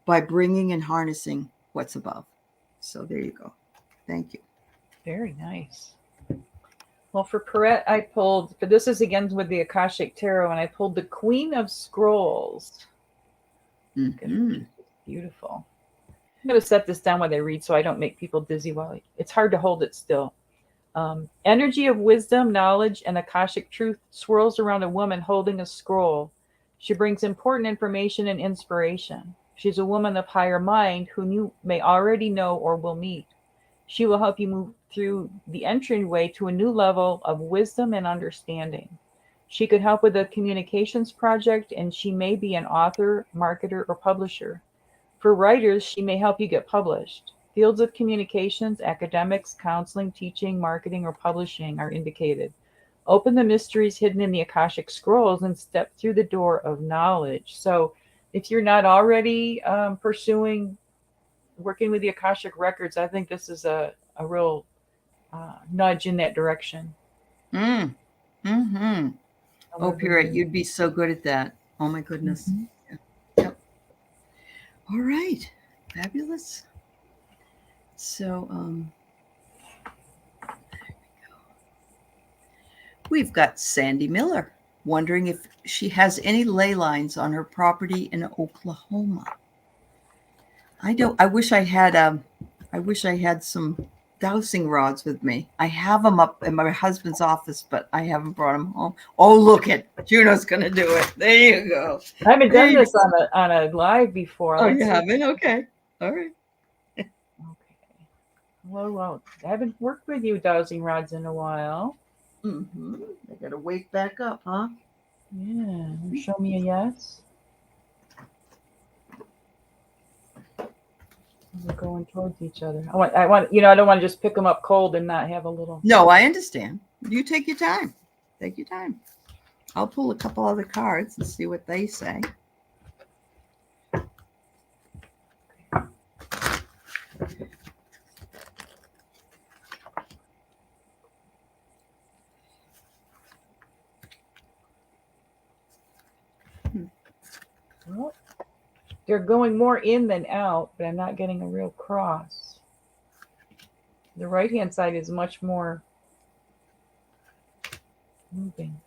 by bringing and harnessing what's above. So there you go. Thank you. Very nice. Well, for Perrette, I pulled, but this is again with the Akashic Tarot, and I pulled the Queen of Scrolls. Mm-hmm. Beautiful. I'm going to set this down while I read so I don't make people dizzy it's hard to hold it still. Energy of wisdom, knowledge, and Akashic truth swirls around a woman holding a scroll. She brings important information and inspiration. She's a woman of higher mind whom you may already know or will meet. She will help you move through the entryway to a new level of wisdom and understanding. She could help with a communications project, and she may be an author, marketer, or publisher. For writers, she may help you get published. Fields of communications, academics, counseling, teaching, marketing, or publishing are indicated. Open the mysteries hidden in the Akashic Scrolls and step through the door of knowledge. So if you're not already pursuing working with the Akashic Records, I think this is a real nudge in that direction. Mm-hmm. Oh, Pirate, you'd be so good at that. Oh, my goodness. Mm-hmm. Yep. All right. Fabulous. So, there we go. We've got Sandy Miller wondering if she has any ley lines on her property in Oklahoma. I wish I had I wish I had some dowsing rods with me. I have them up in my husband's office, but I haven't brought them home. Oh, look it. Juno's going to do it. There you go. I haven't There done you this go. on a live before. Oh, Let's you see. haven't? Okay. All right. Okay. Well, I haven't worked with you dowsing rods in a while. Mm-hmm. I got to wake back up, huh? Yeah. Show me a yes. We're going towards each other. I want, I don't want to just pick them up cold and not have a little. No, I understand. You take your time. Take your time. I'll pull a couple other cards and see what they say. Well, they're going more in than out, but I'm not getting a real cross. The right hand side is much more moving.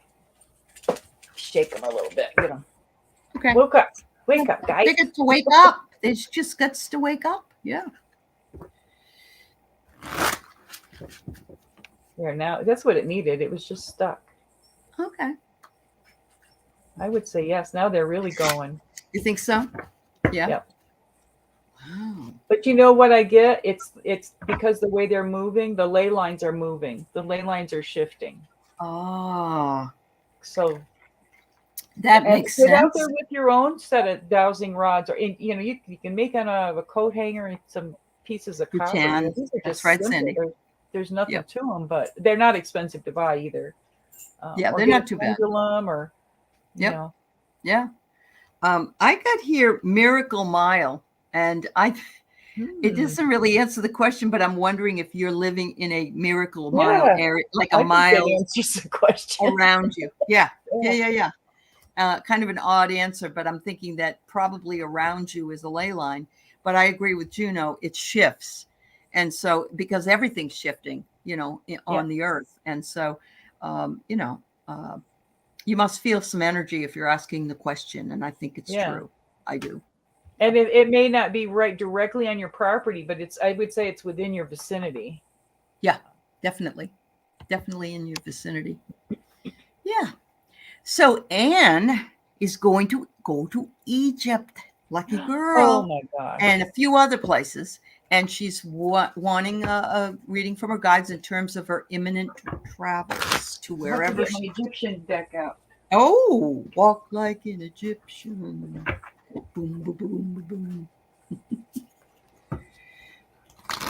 Shake them a little bit. Get them. Okay. Wake up, guys. They get to wake up. They just gets to wake up. Yeah. There now. That's what it needed. It was just stuck. Okay. I would say yes. Now they're really going. You think so? Yeah. Yep. Wow. But you know what I get? It's because the way they're moving, the ley lines are moving. The ley lines are shifting. Oh, So that makes get sense. out there with your own set of dowsing rods, or you can make on a coat hanger and some pieces of copper. You can. These are That's just right, simple. Cindy. There's nothing to them, but they're not expensive to buy either. Yeah, or they're get not a too bad. pendulum or you know. Yeah. I got here Miracle Mile, and it doesn't really answer the question, but I'm wondering if you're living in a Miracle Mile area, like a mile that answers the question around you. Yeah. Kind of an odd answer, but I'm thinking that probably around you is a ley line. But I agree with Juno, it shifts. And so, because everything's shifting, on the earth. And so, you must feel some energy if you're asking the question. And I think it's true. I do. And it may not be right directly on your property, but I would say it's within your vicinity. Yeah, definitely. Definitely in your vicinity. Yeah. So Anne is going to go to Egypt. Lucky girl. Oh my gosh. And a few other places. And she's wanting a reading from her guides in terms of her imminent travels to wherever. I have to get my Egyptian deck out. Oh, walk like an Egyptian. Boom, boom, boom, boom.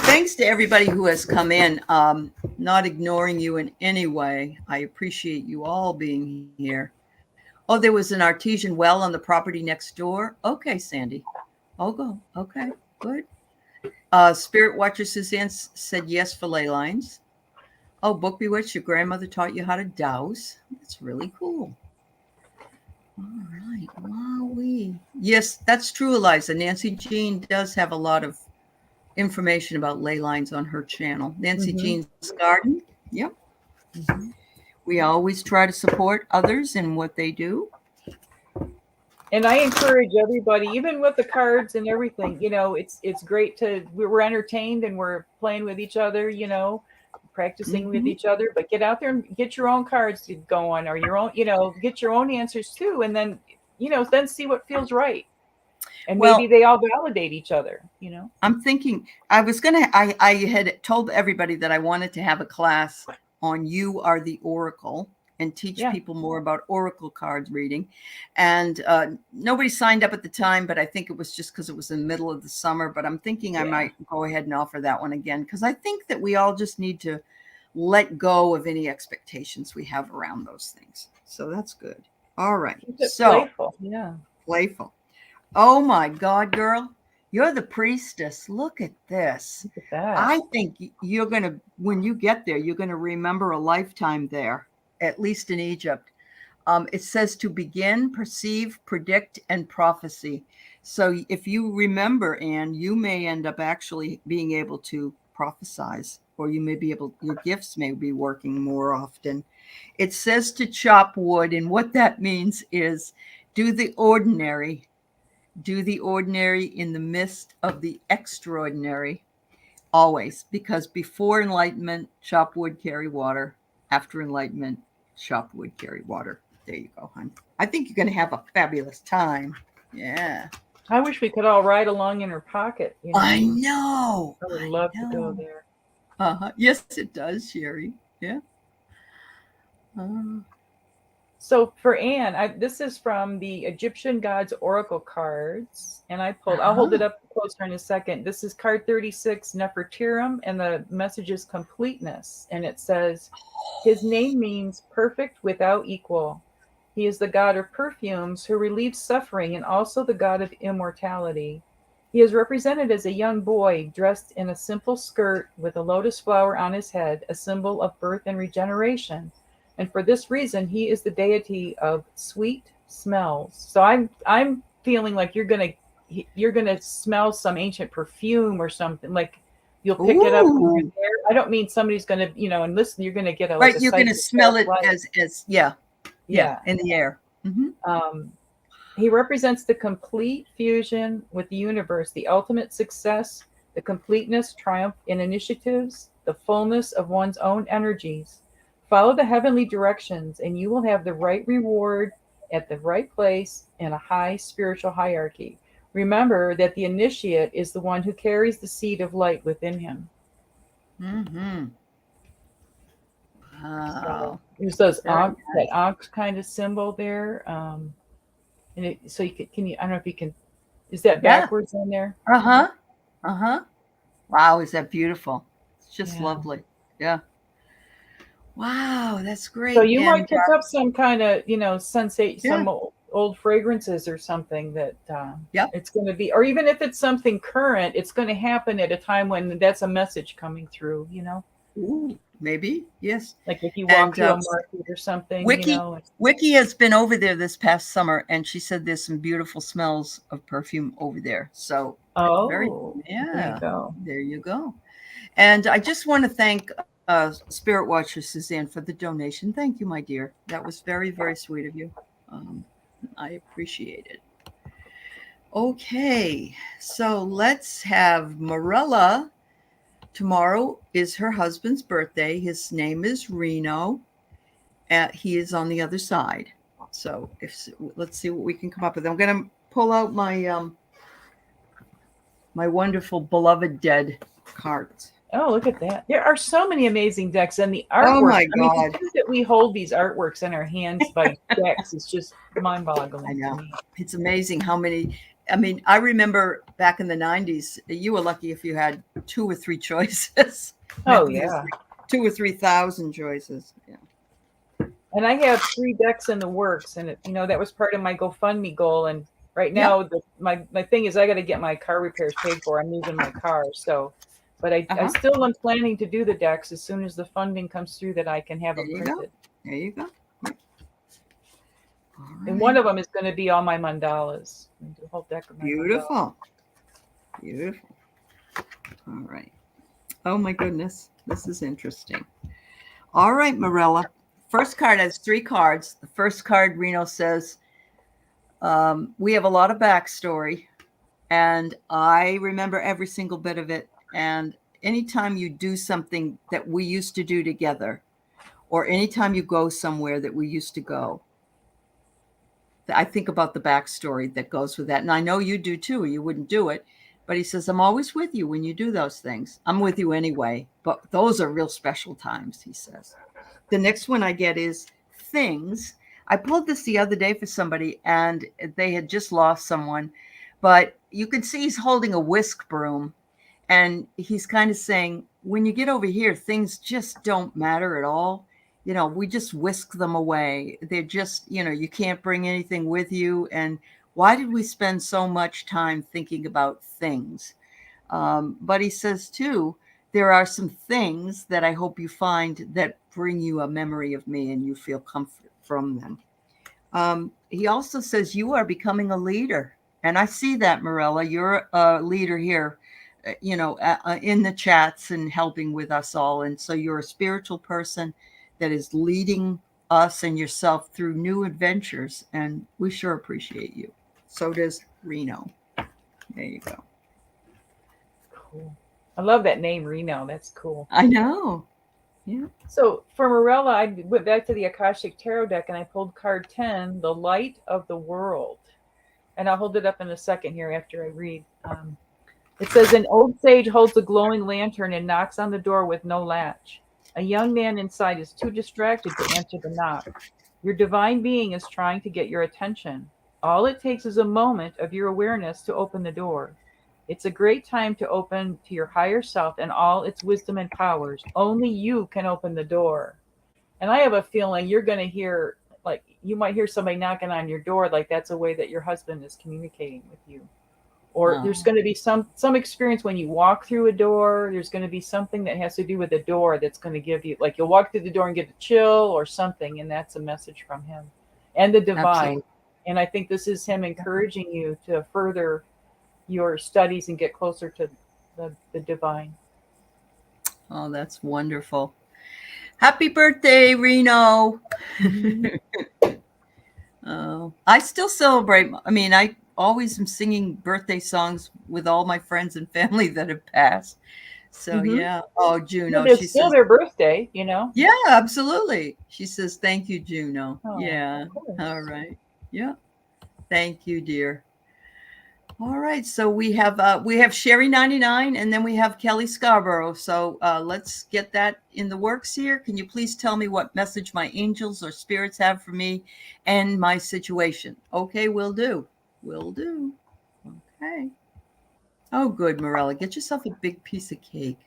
Thanks to everybody who has come in. Not ignoring you in any way. I appreciate you all being here. Oh, there was an artesian well on the property next door. Okay, Sandy. I'll go. Okay, good. Spirit Watcher Suzanne said yes for ley lines. Oh, Book Bewitched, your grandmother taught you how to douse. That's really cool. All right. Wowee. Yes, that's true, Eliza. Nancy Jean does have a lot of information about ley lines on her channel. Nancy Jean's Garden. Yep. We always try to support others in what they do. And I encourage everybody, even with the cards and everything, it's great we're entertained and we're playing with each other, practicing with each other, but get out there and get your own cards going, or your own, get your own answers too. And then, then see what feels right. And maybe they all validate each other, I'm thinking I had told everybody that I wanted to have a class on You Are the Oracle and teach people more about oracle cards reading. And nobody signed up at the time, but I think it was just because it was in the middle of the summer. But I'm thinking I might go ahead and offer that one again, because I think that we all just need to let go of any expectations we have around those things. So that's good. All right. So playful. Yeah. Playful. Oh my God, girl. You're the priestess. Look at this. Look at that. I think you're going to, when you get there, you're going to remember a lifetime there, at least in Egypt. It says to begin, perceive, predict, and prophecy. So if you remember, Anne, you may end up actually being able to prophesize, or you may be able, your gifts may be working more often. It says to chop wood, and what that means is do the ordinary in the midst of the extraordinary. always, because before enlightenment, chop wood, carry water. After enlightenment, chop wood, carry water. There you go, hon. I think you're going to have a fabulous time. Yeah. I wish we could all ride along in her pocket. You know, I know. I would I love to go know. there. Yes, it does, Sherry. Yeah. So for Anne, this is from the Egyptian Gods Oracle cards, and I'll hold it up closer in a second. This is card 36, Nefertirim, and the message is completeness. And it says, his name means perfect without equal. He is the god of perfumes who relieves suffering and also the god of immortality. He is represented as a young boy dressed in a simple skirt with a lotus flower on his head, a symbol of birth and regeneration. And for this reason, he is the deity of sweet smells. So I'm feeling like you're gonna smell some ancient perfume or something. Like you'll pick it up when you're there. I don't mean somebody's gonna, and listen. You're gonna get a right. You're going to smell it as yeah, in the air. Mm-hmm. He represents the complete fusion with the universe, the ultimate success, the completeness, triumph in initiatives, the fullness of one's own energies. Follow the heavenly directions, and you will have the right reward at the right place in a high spiritual hierarchy. Remember that the initiate is the one who carries the seed of light within him. Mm-hmm. Wow. So there's those Ankh, that Ankh kind of symbol there. And so can you? I don't know if you can. Is that backwards on there? Wow, is that beautiful? It's just lovely. Yeah. Wow, that's great. So you might pick up some kind of, some old fragrances or something that it's going to be, or even if it's something current, it's going to happen at a time when that's a message coming through, Ooh, maybe, yes. Like if you walk to a market or something, Wiki has been over there this past summer, and she said there's some beautiful smells of perfume over there. So, there you go. And I just want to thank Spirit Watcher Suzanne for the donation. Thank you, my dear. That was very, very sweet of you. I appreciate it. Okay, so let's have Morella. Tomorrow is her husband's birthday. His name is Reno. He is on the other side. So let's see what we can come up with. I'm going to pull out my my wonderful beloved dead cards. Oh, look at that. There are so many amazing decks, and the artwork. Oh my God. The fact that we hold these artworks in our hands by decks is just mind-boggling. I know. It's amazing how many. I mean, I remember back in the 90s, you were lucky if you had 2 or 3 choices. Oh, yeah. 2 or 3,000 choices. Yeah. And I have 3 decks in the works, and that was part of my GoFundMe goal. And right now, my thing is I got to get my car repairs paid for. I'm losing my car, so. But I still am planning to do the decks as soon as the funding comes through that I can have them printed. There you go. And one of them is going to be all my mandalas. The whole deck of my Beautiful. Mandalas. Beautiful. All right. Oh, my goodness. This is interesting. All right, Morella. First card has 3 cards. The first card, Reno says, we have a lot of backstory, and I remember every single bit of it. And anytime you do something that we used to do together, or anytime you go somewhere that we used to go, I think about the backstory that goes with that. And I know you do too, or you wouldn't do it. But he says, I'm always with you when you do those things. I'm with you anyway. But those are real special times, he says. The next one I get is things. I pulled this the other day for somebody, and they had just lost someone. But you could see he's holding a whisk broom. And he's kind of saying, when you get over here, things just don't matter at all. We just whisk them away. They're just, you can't bring anything with you. And why did we spend so much time thinking about things? But he says, too, there are some things that I hope you find that bring you a memory of me and you feel comfort from them. He also says, you are becoming a leader. And I see that, Morella. You're a leader here. In the chats and helping with us all. And so you're a spiritual person that is leading us and yourself through new adventures. And we sure appreciate you. So does Reno. There you go. Cool. I love that name, Reno. That's cool. I know. Yeah. So for Morella, I went back to the Akashic Tarot deck and I pulled card 10, the light of the world. And I'll hold it up in a second here after I read. It says, an old sage holds a glowing lantern and knocks on the door with no latch. A young man inside is too distracted to answer the knock. Your divine being is trying to get your attention. All it takes is a moment of your awareness to open the door. It's a great time to open to your higher self and all its wisdom and powers. Only you can open the door. And I have a feeling you're going to hear, like, you might hear somebody knocking on your door, like that's a way that your husband is communicating with you. Or there's going to be some experience when you walk through a door. There's going to be something that has to do with a door that's going to give you, like, you'll walk through the door and get a chill or something, and that's a message from him and the divine. Absolutely. And I think this is him encouraging you to further your studies and get closer to the divine. Oh, that's wonderful. Happy birthday, Reno. I still celebrate. I mean, I always am singing birthday songs with all my friends and family that have passed. So yeah. Oh, Juno. It's still their birthday, you know? Yeah, absolutely. She says, thank you, Juno. Oh, yeah. All right. Yeah. Thank you, dear. All right. So we have Sherry 99 and then we have Kelly Scarborough. So let's get that in the works here. Can you please tell me what message my angels or spirits have for me and my situation? Okay, will do. Will do. Okay. Oh, good, Morella. Get yourself a big piece of cake.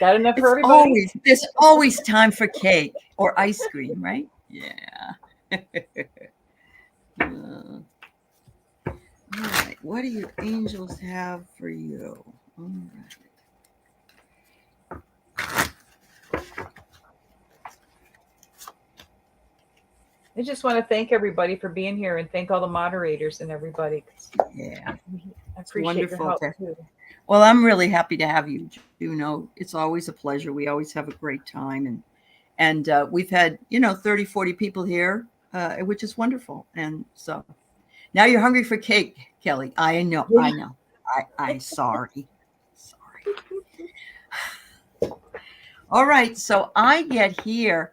Got enough for everybody? There's always time for cake or ice cream, right? Yeah. All right. What do your angels have for you? All right. I just want to thank everybody for being here and thank all the moderators and everybody. Yeah. I appreciate your help too. Well, I'm really happy to have you, Juno. It's always a pleasure. We always have a great time. And we've had, 30, 40 people here, which is wonderful. And so now you're hungry for cake, Kelly. I know. Yeah. I know. I'm sorry. All right. So I get here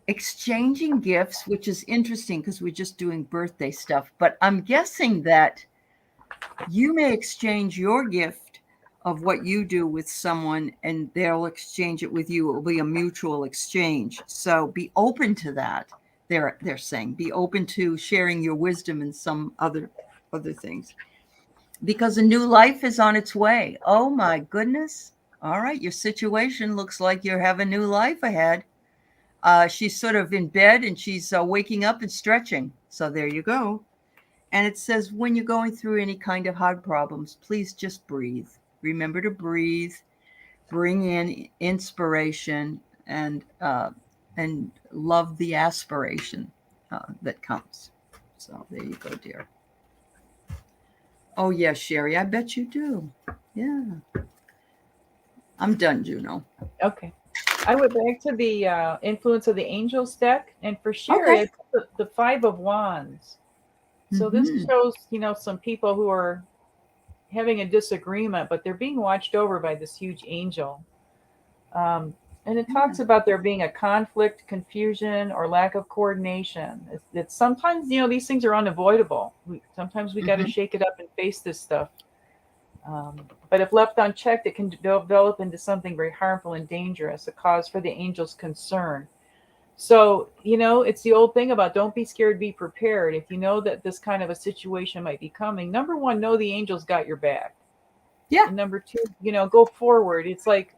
exchanging gifts, which is interesting because we're just doing birthday stuff. But I'm guessing that you may exchange your gift of what you do with someone and they'll exchange it with you. It will be a mutual exchange. So be open to that. They're saying be open to sharing your wisdom and some other things because a new life is on its way. Oh my goodness. All right. Your situation looks like you have a new life ahead. She's sort of in bed and she's waking up and stretching. So there you go. And it says, when you're going through any kind of hard problems, please just breathe. Remember to breathe, bring in inspiration and love the aspiration that comes. So there you go, dear. Oh, yes, Sherry, I bet you do. Yeah. I'm done, Juno. Okay. I went back to the influence of the angels deck. And for Sherry, I put the 5 of Wands. So this shows, some people who are having a disagreement, but they're being watched over by this huge angel. And it talks about there being a conflict, confusion, or lack of coordination. It's sometimes, these things are unavoidable. Sometimes we got to shake it up and face this stuff. But if left unchecked, it can develop into something very harmful and dangerous, a cause for the angel's concern. So, it's the old thing about don't be scared, be prepared. If you know that this kind of a situation might be coming, number one, know the angels got your back. Yeah. And number two, go forward. It's like,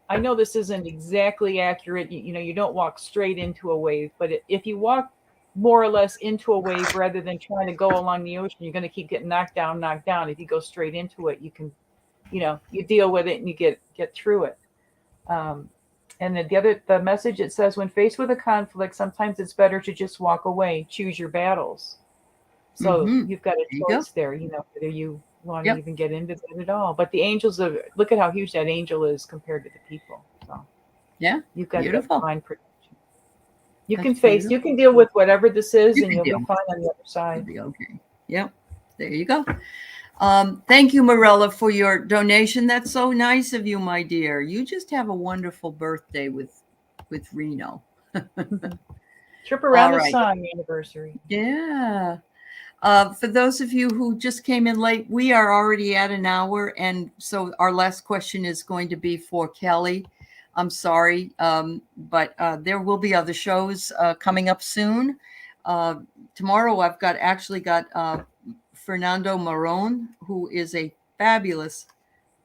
I know this isn't exactly accurate. You don't walk straight into a wave, but if you walk more or less into a wave rather than trying to go along the ocean, you're going to keep getting knocked down. If you go straight into it, you can, you deal with it and you get through it. And the message, it says, when faced with a conflict, sometimes it's better to just walk away, choose your battles. So you've got a choice there, whether you want to even get into that at all. But the angels, look at how huge that angel is compared to the people. So yeah, you've got beautiful. Divine protection. You can deal with whatever this is, and you'll be fine on the other side. You'll be okay. Yep. There you go. Thank you, Morella, for your donation. That's so nice of you, my dear. You just have a wonderful birthday with Reno. Trip around All the right. sun anniversary. Yeah. For those of you who just came in late, we are already at an hour. And so our last question is going to be for Kelly. I'm sorry, but there will be other shows coming up soon. Tomorrow, I've actually got Fernando Marron, who is a fabulous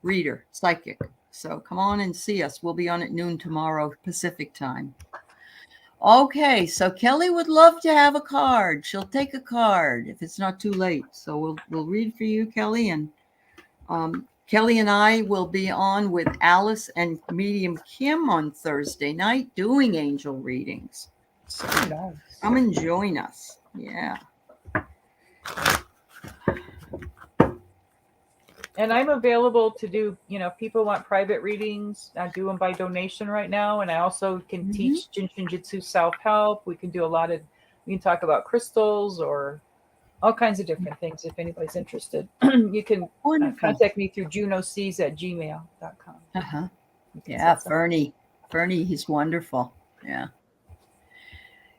reader, psychic. So come on and see us. We'll be on at noon tomorrow, Pacific time. Okay, so Kelly would love to have a card. She'll take a card if it's not too late. So we'll read for you, Kelly, and Kelly and I will be on with Alice and Medium Kim on Thursday night doing angel readings. So Nice. come and join us. Yeah. And I'm available to do, if people want private readings, I do them by donation right now. And I also can teach Jinshinjutsu self-help. We can talk about crystals or all kinds of different things. If anybody's interested, you can contact me through junoseas@gmail.com. Uh-huh. Yeah, Fernie, he's wonderful. Yeah.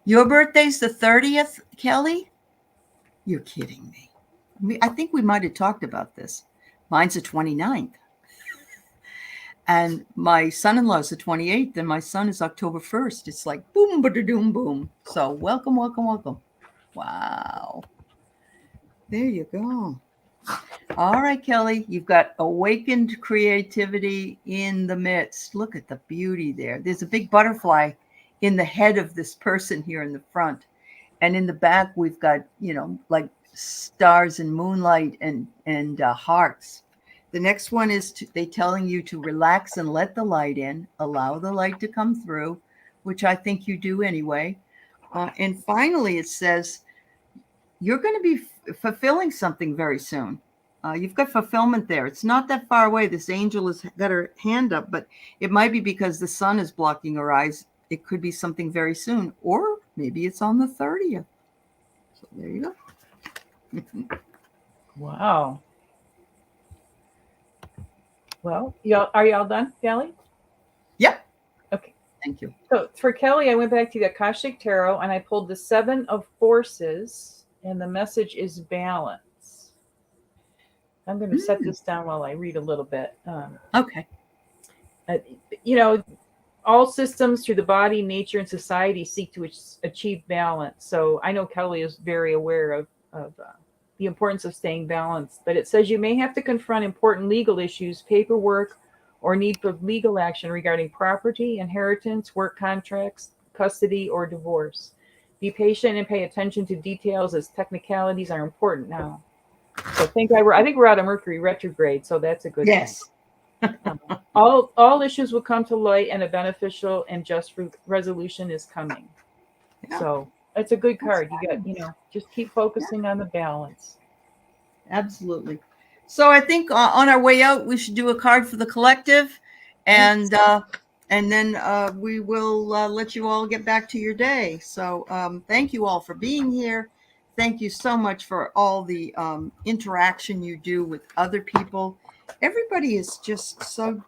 Your birthday's the 30th, Kelly? You're kidding me. I think we might have talked about this. Mine's the 29th. And my son-in-law's the 28th, and my son is October 1st. It's like boom, ba-da-doom, boom. So welcome, welcome, welcome. Wow. There you go. All right, Kelly, you've got awakened creativity in the midst. Look at the beauty there. There's a big butterfly in the head of this person here in the front. And in the back, we've got, like stars and moonlight and hearts. The next one is they telling you to relax and let the light in, allow the light to come through, which I think you do anyway. And finally, it says you're going to be fulfilling something very soon. You've got fulfillment there. It's not that far away. This angel has got her hand up, but it might be because the sun is blocking her eyes. It could be something very soon, or maybe it's on the 30th. So there you go. Wow. Well, are y'all done, Kelly? Yep. Okay. Thank you. So for Kelly, I went back to the Akashic Tarot and I pulled the 7 of Forces, and the message is balance. I'm going to set this down while I read a little bit. Okay. All systems through the body, nature, and society seek to achieve balance. So I know Kelly is very aware of the importance of staying balanced. But it says you may have to confront important legal issues, paperwork, or need for legal action regarding property, inheritance, work contracts, custody, or divorce. Be patient and pay attention to details as technicalities are important now. So I think we're out of Mercury retrograde, so that's a good thing. All issues will come to light, and a beneficial and just resolution is coming. Yeah. So it's a good card. You got, just keep focusing on the balance. Absolutely. So I think on our way out, we should do a card for the collective, and then we will let you all get back to your day. So thank you all for being here. Thank you so much for all the interaction you do with other people. Everybody is just so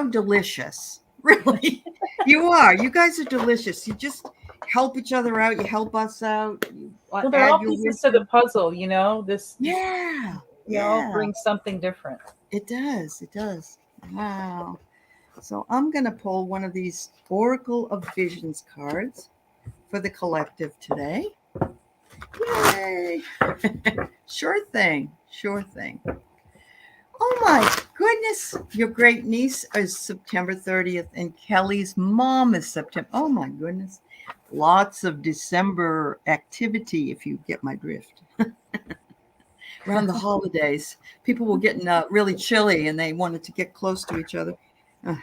delicious. Really, you are. You guys are delicious. You just help each other out. You help us out. Well, they're all pieces to the puzzle, This all brings something different. It does. Wow. So I'm going to pull one of these Oracle of Visions cards for the collective today. Yay! Sure thing. Oh my goodness. Your great niece is September 30th and Kelly's mom is September. Oh my goodness. Lots of December activity, if you get my drift. Around the holidays, people were getting really chilly and they wanted to get close to each other.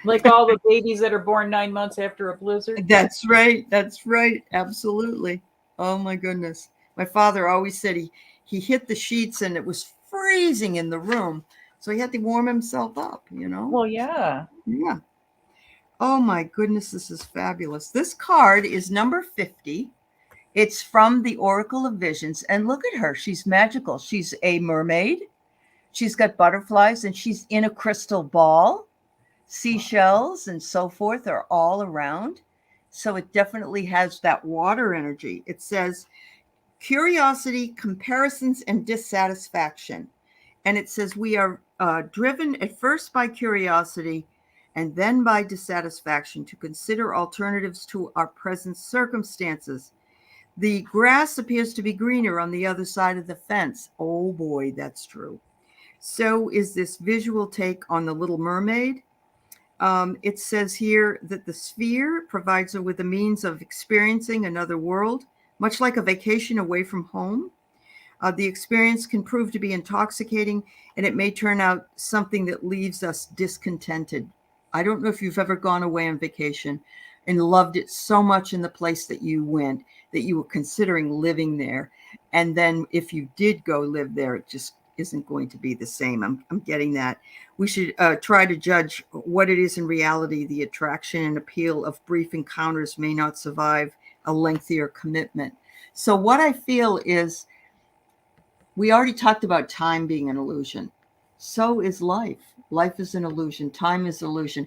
Like all the babies that are born 9 months after a blizzard. That's right. Absolutely. Oh my goodness. My father always said he hit the sheets and it was freezing in the room. So he had to warm himself up, Well, yeah. Yeah. Oh my goodness, this is fabulous. This card is number 50. It's from the Oracle of Visions. And look at her. She's magical. She's a mermaid. She's got butterflies, and she's in a crystal ball. Seashells and so forth are all around. So it definitely has that water energy. It says curiosity, comparisons, and dissatisfaction. And it says we are driven at first by curiosity and then by dissatisfaction to consider alternatives to our present circumstances. The grass appears to be greener on the other side of the fence. Oh boy, that's true. So is this visual take on The Little Mermaid. It says here that the sphere provides her with a means of experiencing another world, much like a vacation away from home. The experience can prove to be intoxicating, and it may turn out something that leaves us discontented. I don't know if you've ever gone away on vacation and loved it so much in the place that you went that you were considering living there. And then if you did go live there, it just isn't going to be the same. I'm getting that. We should try to judge what it is in reality. The attraction and appeal of brief encounters may not survive a lengthier commitment. So what I feel is, we already talked about time being an illusion. So is life. Life is an illusion. Time is an illusion.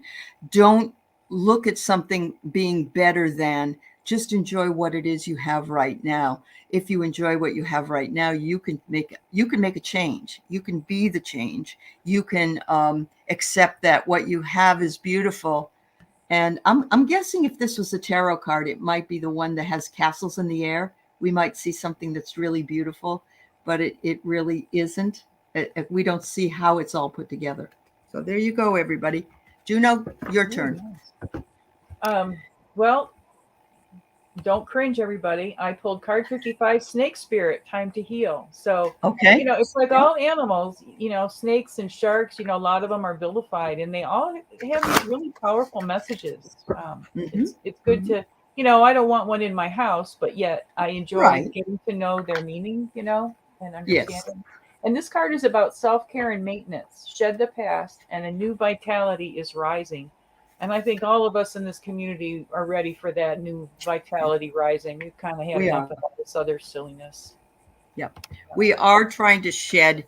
Don't look at something being better than. Just enjoy what it is you have right now. If you enjoy what you have right now, you can make a change. You can be the change. You can accept that what you have is beautiful. And I'm guessing if this was a tarot card, it might be the one that has castles in the air. We might see something that's really beautiful, but it really isn't. We don't see how it's all put together. So there you go, everybody. Juno, your turn. Well, don't cringe, everybody. I pulled card 55, Snake Spirit, Time to Heal. So, okay, it's like all animals, snakes and sharks, a lot of them are vilified, and they all have these really powerful messages. It's good to, I don't want one in my house, but yet I enjoy getting to know their meaning, and understanding. Yes. And this card is about self-care and maintenance. Shed the past, and a new vitality is rising. And I think all of us in this community are ready for that new vitality rising. We've kind of had enough of all this other silliness. Yeah. We are trying to shed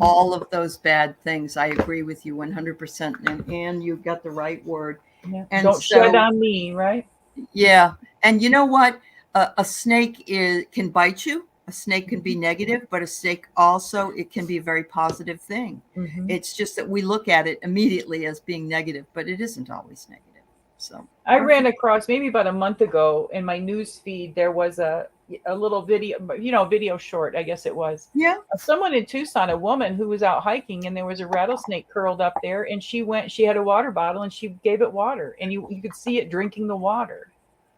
all of those bad things. I agree with you 100%. And you've got the right word. Yeah. And don't shed on me, right? Yeah. And you know what? A snake can bite you. A snake can be negative, but a snake also, it can be a very positive thing. It's just that we look at it immediately as being negative, but it isn't always negative. So I ran across, maybe about a month ago, in my news feed, there was a little video, video short, I guess it was. Yeah. Someone in Tucson, a woman who was out hiking, and there was a rattlesnake curled up there, and she had a water bottle and she gave it water, and you could see it drinking the water.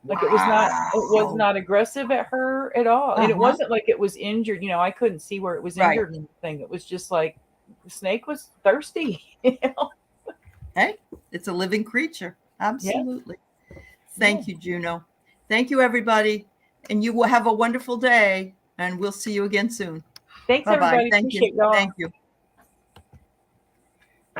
Like it was not aggressive at her at all. And it wasn't like it was injured. I couldn't see where it was injured or anything. It was just like the snake was thirsty. Hey, it's a living creature. Absolutely. Yeah. Thank you, Juno. Thank you, everybody. And you will have a wonderful day, and we'll see you again soon. Thanks, Bye-bye. everybody. Thank Appreciate you. y'all. Thank you.